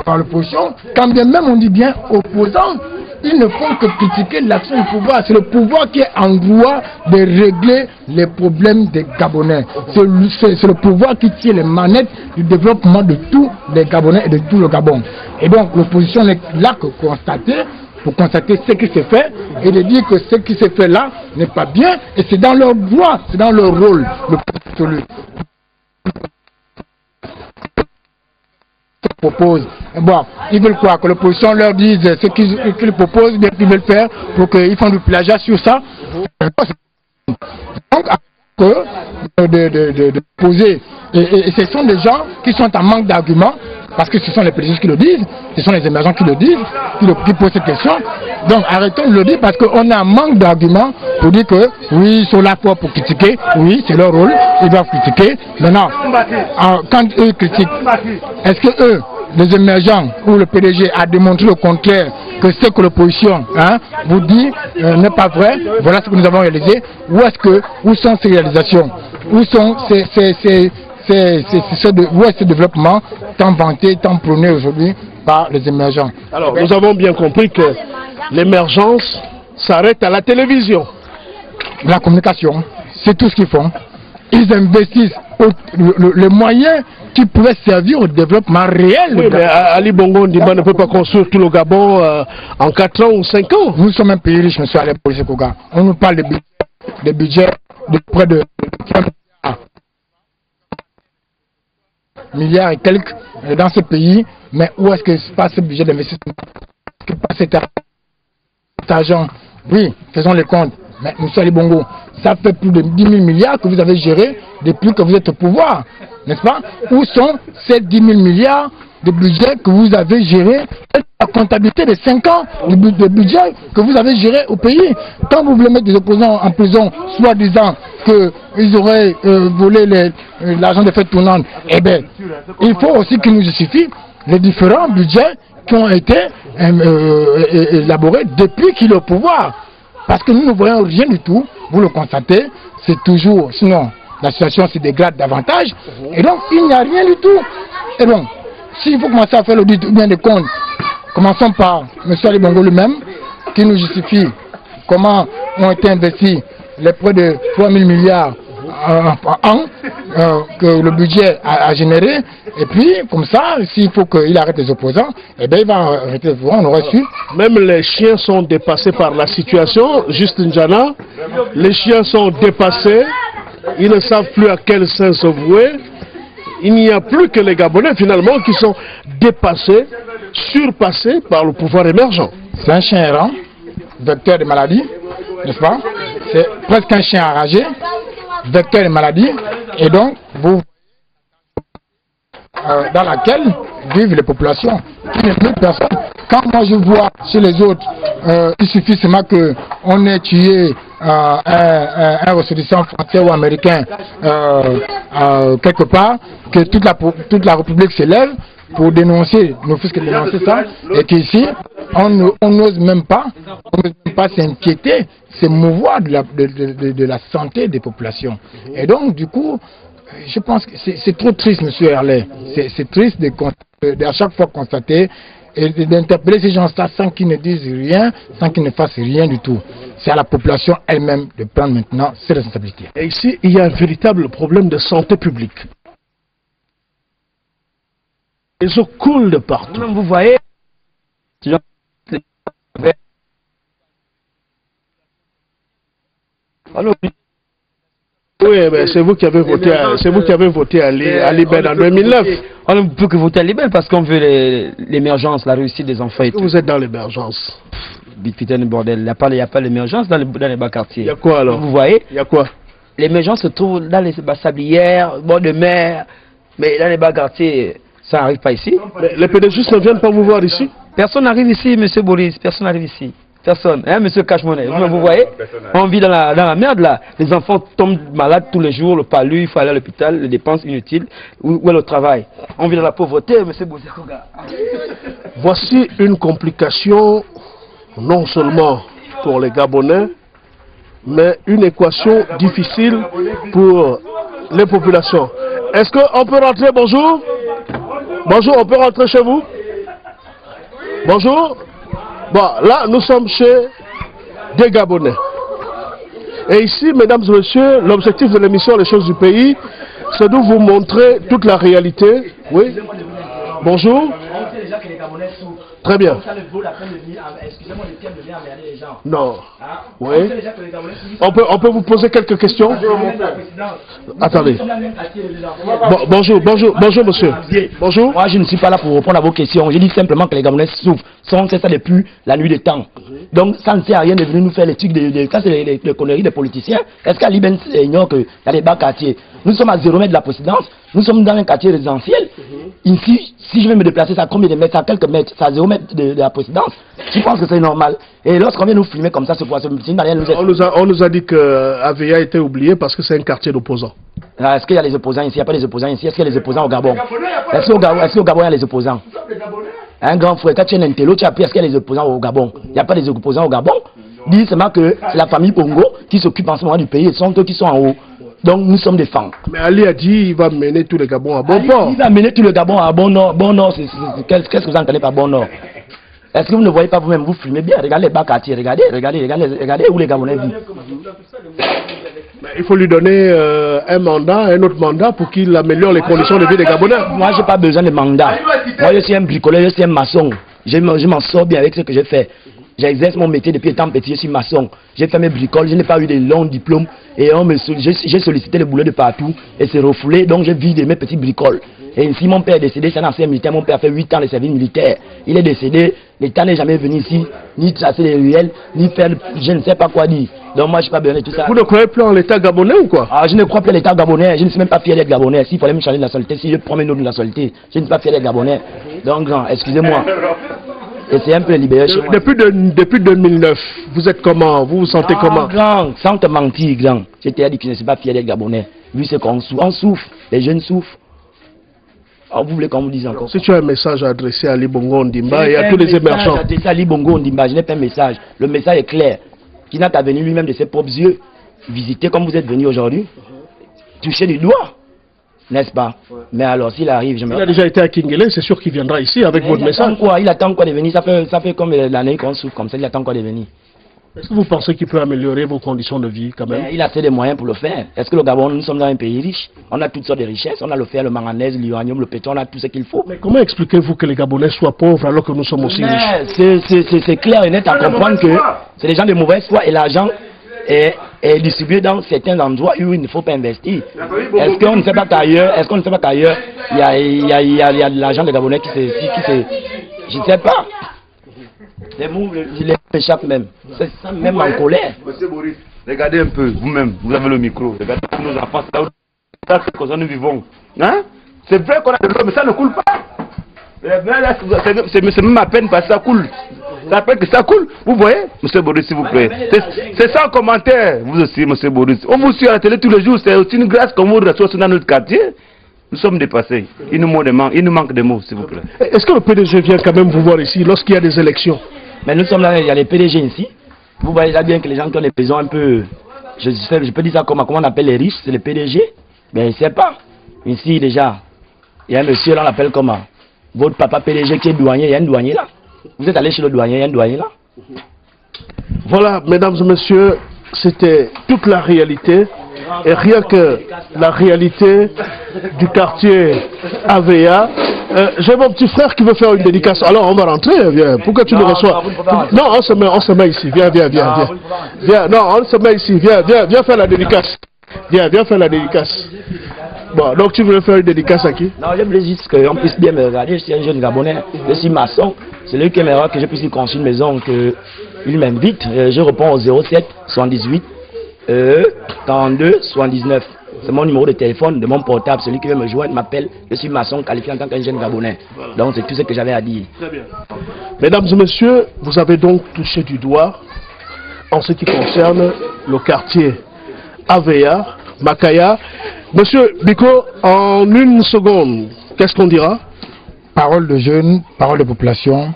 par l'opposition, quand bien même on dit bien opposants, ils ne font que critiquer l'action du pouvoir. C'est le pouvoir qui est en droit de régler les problèmes des Gabonais. C'est le pouvoir qui tient les manettes du développement de tous les Gabonais et de tout le Gabon. Et donc l'opposition n'est là que pour constater ce qui s'est fait et de dire que ce qui s'est fait là n'est pas bien et c'est dans leur droit, c'est dans leur rôle le absolu. Propose. Bon, ils veulent quoi? Que l'opposition leur dise ce qu'ils proposent, bien qu'ils veulent faire pour qu'ils font du plagiat sur ça. Donc, de poser. Et ce sont des gens qui sont en manque d'arguments, parce que ce sont les présidents qui le disent, ce sont les émergents qui le disent, qui posent cette question. Donc arrêtons de le dire parce qu'on a un manque d'arguments pour dire que oui, ils sont là pour critiquer, oui, c'est leur rôle, ils doivent critiquer. Maintenant, quand eux critiquent, est-ce que eux, les émergents ou le PDG a démontré le contraire, que ce que l'opposition vous dit n'est pas vrai, voilà ce que nous avons réalisé, où sont ces réalisations, où sont où est ce développement tant vanté, tant prôné aujourd'hui par les émergents? Alors, nous avons bien compris que l'émergence s'arrête à la télévision. La communication, c'est tout ce qu'ils font. Ils investissent les moyens qui pouvaient servir au développement réel. Oui, mais Ali Bongo Ondimba ne peut pas construire tout le Gabon en 4 ans ou 5 ans. Nous sommes un pays riche, monsieur Ale Boris Sekogal. On nous parle de budget de près de 30 milliards et quelques dans ce pays, mais où est-ce que se passe ce budget d'investissement? Que passe cet argent? Oui, faisons les comptes. Mais M. Ali Bongo, ça fait plus de 10 000 milliards que vous avez géré depuis que vous êtes au pouvoir, n'est-ce pas? Où sont ces 10 000 milliards de budget que vous avez géré? La comptabilité de 5 ans de budget que vous avez géré au pays. Quand vous voulez mettre des opposants en prison, soit disant qu'ils auraient volé l'argent des fêtes tournantes, eh bien, il faut aussi qu'ils nous justifient les différents budgets qui ont été élaborés depuis qu'il est au pouvoir. Parce que nous ne voyons rien du tout, vous le constatez, c'est toujours, sinon la situation se dégrade davantage, et donc il n'y a rien du tout. Et donc, s'il faut commencer à faire l'audit bien des comptes, commençons par M. Ali Bongo lui-même, qui nous justifie comment ont été investis les près de 3 000 milliards par an que le budget a généré, et puis comme ça, s'il faut qu'il arrête les opposants, eh bien il va arrêter les opposants, on aurait su. Même les chiens sont dépassés par la situation, juste Njana, les chiens sont dépassés, ils ne savent plus à quel sein se vouer. Il n'y a plus que les Gabonais finalement qui sont dépassés, surpassés par le pouvoir émergent. C'est un chien errant, vecteur de maladie, n'est-ce pas? C'est presque un chien enragé, vecteur de maladie, et donc vous dans laquelle vivent les populations, qui ne nuit personne. Quand moi je vois chez les autres, il suffit seulement qu'on ait tué un ressortissant français ou américain quelque part, que toute la République s'élève pour dénoncer, ne fût-ce que dénoncer ça, et qu'ici, on n'ose même pas s'inquiéter, s'émouvoir de la santé des populations. Et donc, du coup, je pense que c'est trop triste, M. Herlet. C'est triste à chaque fois constater et d'interpeller ces gens-là sans qu'ils ne disent rien, sans qu'ils ne fassent rien du tout. C'est à la population elle-même de prendre maintenant ses responsabilités. Et ici, il y a un véritable problème de santé publique. Les eaux coulent de partout. Vous voyez, oui, mais c'est vous qui avez voté, à Libel en 2009. On ne peut que voter à Libel parce qu'on veut l'émergence, la réussite des enfants. Et tout. Vous êtes dans l'émergence. Putain de bordel, il n'y a pas l'émergence dans les bas quartiers. Il y a quoi alors? Vous voyez? Il y a quoi? L'émergence se trouve dans les sablières, bord de mer, mais dans les bas quartiers, ça n'arrive pas ici. Mais les pédégistes ne viennent pas vous voir ici? Personne n'arrive ici, monsieur Boris, personne n'arrive ici. Personne, hein, monsieur Cache-Monnaie. Vous voyez, on vit dans la merde là. Les enfants tombent malades tous les jours, le palu, il faut aller à l'hôpital, les dépenses inutiles. Où est le travail? On vit dans la pauvreté, monsieur Boris. Voici une complication, non seulement pour les Gabonais, mais une équation difficile pour les populations. Est-ce qu'on peut rentrer? Bonjour? Bonjour, on peut rentrer chez vous? Bonjour? Bon, là, nous sommes chez des Gabonais. Et ici, mesdames et messieurs, l'objectif de l'émission Les choses du pays, c'est de vous montrer toute la réalité. Oui? Bonjour? Très bien. Non. Oui. On peut vous poser quelques questions? Attendez. Bonjour, monsieur. Bonjour. Moi, je ne suis pas là pour répondre à vos questions. Je dis simplement que les Gabonais souffrent. C'est ça depuis la nuit des temps. Donc, ça ne sert à rien de venir nous faire les trucs ça, c'est les conneries des politiciens. Est-ce qu'à Liben ignore qu'il y a des bas quartiers? Nous sommes à 0 mètre de la présidence. Nous sommes dans un quartier résidentiel. Ici, si je vais me déplacer, ça a combien de mètres? Ça a quelques mètres. Ça a 0 mètre de la présidence. Je pense que c'est normal. Et lorsqu'on vient nous filmer comme ça, on nous a dit que Avea était oublié parce que c'est un quartier d'opposants. Est-ce qu'il y a les opposants ici? Il n'y a pas les opposants ici. Est-ce qu'il y a les opposants au Gabon? Est-ce qu'au Gabon, il y a les opposants? Un grand frère, quand tu es un intello, tu as appris est-ce qu'il y a les opposants au Gabon? Il n'y a pas les opposants au Gabon. Dis seulement que c'est la famille Bongo qui s'occupe en ce moment du pays et ce sont eux qui sont en haut. Donc nous sommes des femmes. Mais Ali a dit qu'il va mener tout le Gabon à bon port. Il va mener tout le Gabon à bon nord. Bon nord, qu'est-ce que vous entendez par bon nord? Est-ce que vous ne voyez pas vous-même? Vous filmez bien. Regardez les bas quartiers. Regardez où les Gabonais vivent. Mais il faut lui donner un autre mandat pour qu'il améliore les conditions de vie des Gabonais. Moi, je n'ai pas besoin de mandat. Moi, je suis un bricoleur, je suis un maçon. Je m'en sors bien avec ce que je fais. J'exerce mon métier depuis étant petit, je suis maçon. J'ai fait mes bricoles, je n'ai pas eu de longs diplômes. Et j'ai sollicité le boulot de partout et c'est refoulé, donc je vis de mes petits bricoles. Et ainsi, mon père est décédé, c'est un ancien militaire, mon père a fait 8 ans de service militaire. Il est décédé, l'État n'est jamais venu ici, ni tracer les ruelles, ni faire, je ne sais pas quoi dire. Donc moi, je ne suis pas besoin de tout ça. Vous ne croyez plus en l'État gabonais ou quoi? Je ne crois plus à l'État gabonais, je ne suis même pas fier d'être gabonais. S'il fallait me changer de nationalité, si je prends mes noms de nationalité, je ne suis pas fier d'être gabonais. Donc, excusez-moi. Et c'est un peu libéré chez moi. Depuis 2009, vous êtes comment? Vous vous sentez comment? Grand, sans te mentir, grand. Je t'ai dit que je ne suis pas fier d'être gabonais. Vu ce qu'on souffre, on souffre, les jeunes souffrent. Alors, vous voulez qu'on vous dise encore? Si tu as un message à adresser à Ali Bongo Ondimba et à tous les émergents. Adresser à Ali Bongo Ondimba, je n'ai pas un message. Le message est clair. Qui n'a qu'à venir lui-même de ses propres yeux, visiter comme vous êtes venu aujourd'hui, toucher du doigt. N'est-ce pas? Mais alors, s'il arrive... Il a déjà été à Kingele, c'est sûr qu'il viendra ici avec votre message. Il attend quoi de venir? Ça fait comme l'année qu'on souffre comme ça, il attend quoi de venir? Est-ce que vous pensez qu'il peut améliorer vos conditions de vie quand même? Il a assez de moyens pour le faire. Est-ce que le Gabon, nous sommes dans un pays riche? On a toutes sortes de richesses, on a le fer, le manganèse, l'uranium, le pétrole, on a tout ce qu'il faut. Mais comment expliquez-vous que les Gabonais soient pauvres alors que nous sommes aussi riches? C'est clair et net à comprendre que c'est des gens de mauvaise foi et l'argent est distribué dans certains endroits où il ne faut pas investir. Est-ce qu'on ne sait pas qu'ailleurs, il y a de l'argent des Gabonais qui se... Je ne sais pas. Les mots, je les échappe même. C'est ça, même en colère. Monsieur Boris, regardez un peu, vous-même, vous avez le micro. Regardez nos enfants, c'est là où nous vivons. Hein? C'est vrai qu'on a de l'eau, mais ça ne coule pas. C'est même à peine parce que ça coule. Ça rappelle que ça coule. Vous voyez, M. Boris, s'il vous plaît. C'est sans commentaire. Vous aussi, M. Boris. On vous suit à la télé tous les jours. C'est aussi une grâce qu'on vous reçoit dans notre quartier. Nous sommes dépassés. Il nous manque des mots, s'il vous plaît. Est-ce que le PDG vient quand même vous voir ici lorsqu'il y a des élections? Mais nous sommes là, il y a les PDG ici. Vous voyez là bien que les gens qui ont les maisons un peu... Je peux dire ça comment on appelle les riches, c'est les PDG. Mais il ne sait pas. Ici déjà, il y a un monsieur là, on l'appelle comment? Votre papa PDG qui est douanier, il y a un douanier là. Vous êtes allé chez le douanier, il y a un douanier là. Voilà, mesdames et messieurs, c'était toute la réalité. Et rien que la réalité du quartier AVA. J'ai mon petit frère qui veut faire une dédicace. Alors on va rentrer, viens. Pourquoi tu le reçois? Non, on se met ici. Viens. Non, on se met ici. Viens faire la dédicace. Viens faire la dédicace. Bon, donc tu veux faire une dédicace à qui? Non, je voulais juste qu'on puisse bien me regarder. Je suis un jeune Gabonais, je suis maçon. C'est lui qui aimerait que je puisse construire une maison, qu'il m'invite. Je réponds au 07 78 32 79. C'est mon numéro de téléphone, de mon portable. Celui qui veut me joindre m'appelle. Je suis maçon qualifié en tant qu'un jeune Gabonais. Donc c'est tout ce que j'avais à dire. Très bien. Mesdames et messieurs, vous avez donc touché du doigt en ce qui concerne le quartier AVA, Makaya. Monsieur Biko, en une seconde, qu'est-ce qu'on dira? Parole de jeunes, parole de population,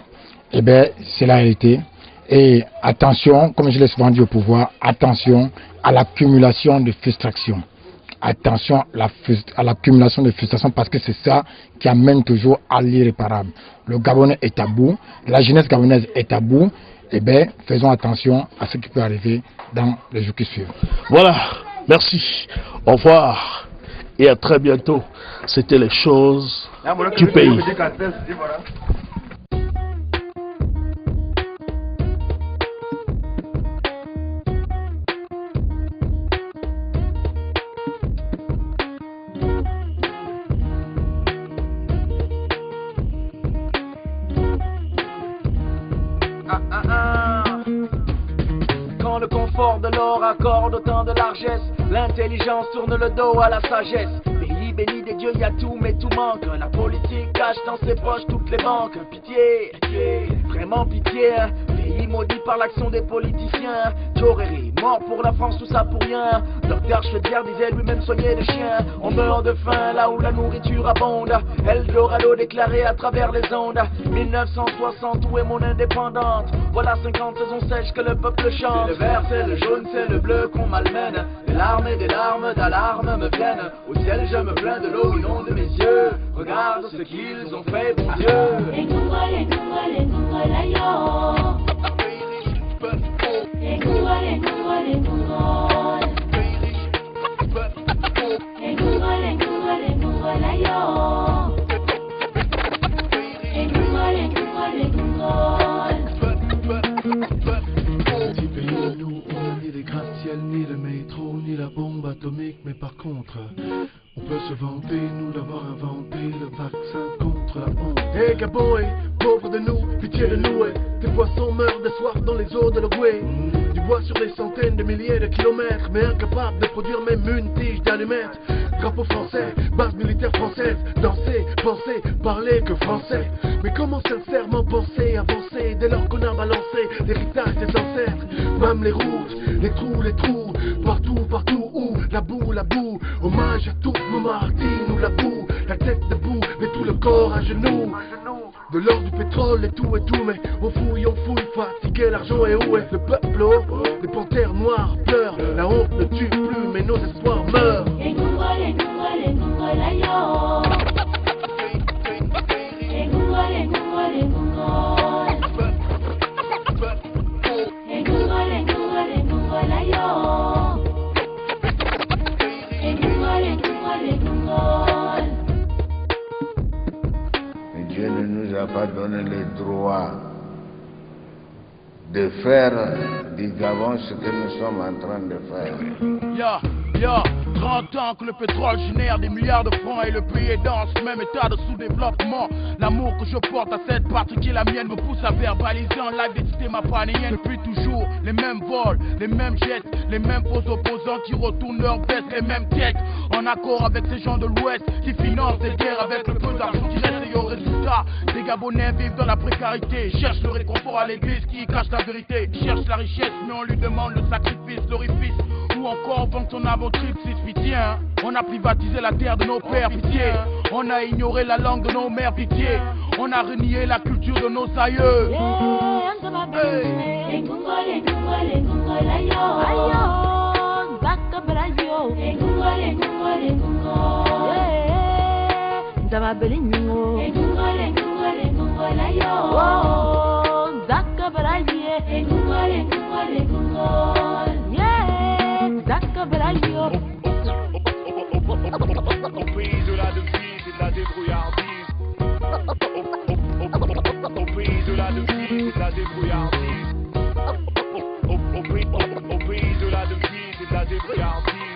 eh bien, c'est la réalité. Et attention, comme je l'ai souvent dit au pouvoir, attention à l'accumulation de frustration. Attention à l'accumulation de frustration parce que c'est ça qui amène toujours à l'irréparable. Le Gabonais est à bout, la jeunesse gabonaise est à bout. Eh bien, faisons attention à ce qui peut arriver dans les jours qui suivent. Voilà, merci. Au revoir et à très bientôt. C'était les choses du pays. Quand le confort de l'or accorde autant de largesse, l'intelligence tourne le dos à la sagesse. Pays béni des dieux, y a tout mais tout manque. La politique cache dans ses poches toutes les banques. Pitié, vraiment pitié. Pays maudit par l'action des politiciens. Toreri, mort pour la France, tout ça pour rien. Docteur Schweitzer disait lui-même soigner des chiens. On meurt de faim là où la nourriture abonde. Eldorado déclaré à travers les ondes. 1960, où est mon indépendante? Voilà 50 saisons sèches que le peuple chante. C'est le vert, c'est le jaune, c'est le bleu qu'on malmène. Des larmes et des larmes d'alarme me viennent. Au ciel je me plains de l'eau inonde mes yeux. Regarde ce qu'ils ont fait, bon Dieu. Ni le métro, ni la bombe atomique, mais par contre, on peut se vanter, nous, d'avoir inventé le vaccin contre la honte. Hey Gabon, pauvre de nous, pitié de nous, des poissons meurent de soif dans les eaux de l'Oroué. Du bois sur des centaines de milliers de kilomètres, mais incapable de produire même une tige d'allumettes. Drapeau français, base militaire française, danser, penser, parler que français. Mais comment sincèrement penser, avancer, dès lors qu'on a balancé l'héritage des ancêtres? Même les routes, les trous, partout où la boue, hommage à toutes nos martyrs, nous la boue, la tête debout, mais tout le corps à genoux. De l'or, du pétrole et tout, mais on fouille, fatigué, l'argent est où est le peuple? Les panthères noires pleurent, la honte ne tue plus, mais nos espoirs meurent. Dieu ne nous a pas donné le droit de faire du Gabon ce que nous sommes en train de faire. 30 ans que le pétrole génère des milliards de francs et le pays est dans ce même état de sous-développement. L'amour que je porte à cette patrie qui est la mienne me pousse à verbaliser en live des systèmes apaniens. Depuis toujours, les mêmes vols, les mêmes jets, les mêmes faux opposants qui retournent leur veste, les mêmes têtes. En accord avec ces gens de l'Ouest qui financent des guerres avec le peu d'argent qui reste et au résultat. Des Gabonais vivent dans la précarité, cherchent le réconfort à l'église qui cache la vérité. Cherchent la richesse mais on lui demande le sacrifice, l'orifice. Ou encore vend son aventrice, pitié. On a privatisé la terre de nos pères, pitié. On a ignoré la langue de nos mères, pitié. On a renié la culture de nos aïeux. Au pays de la devise et de la débrouillardise. Au pays de la devise et de la débrouillardise. Au pays de la devise et de la débrouillardise.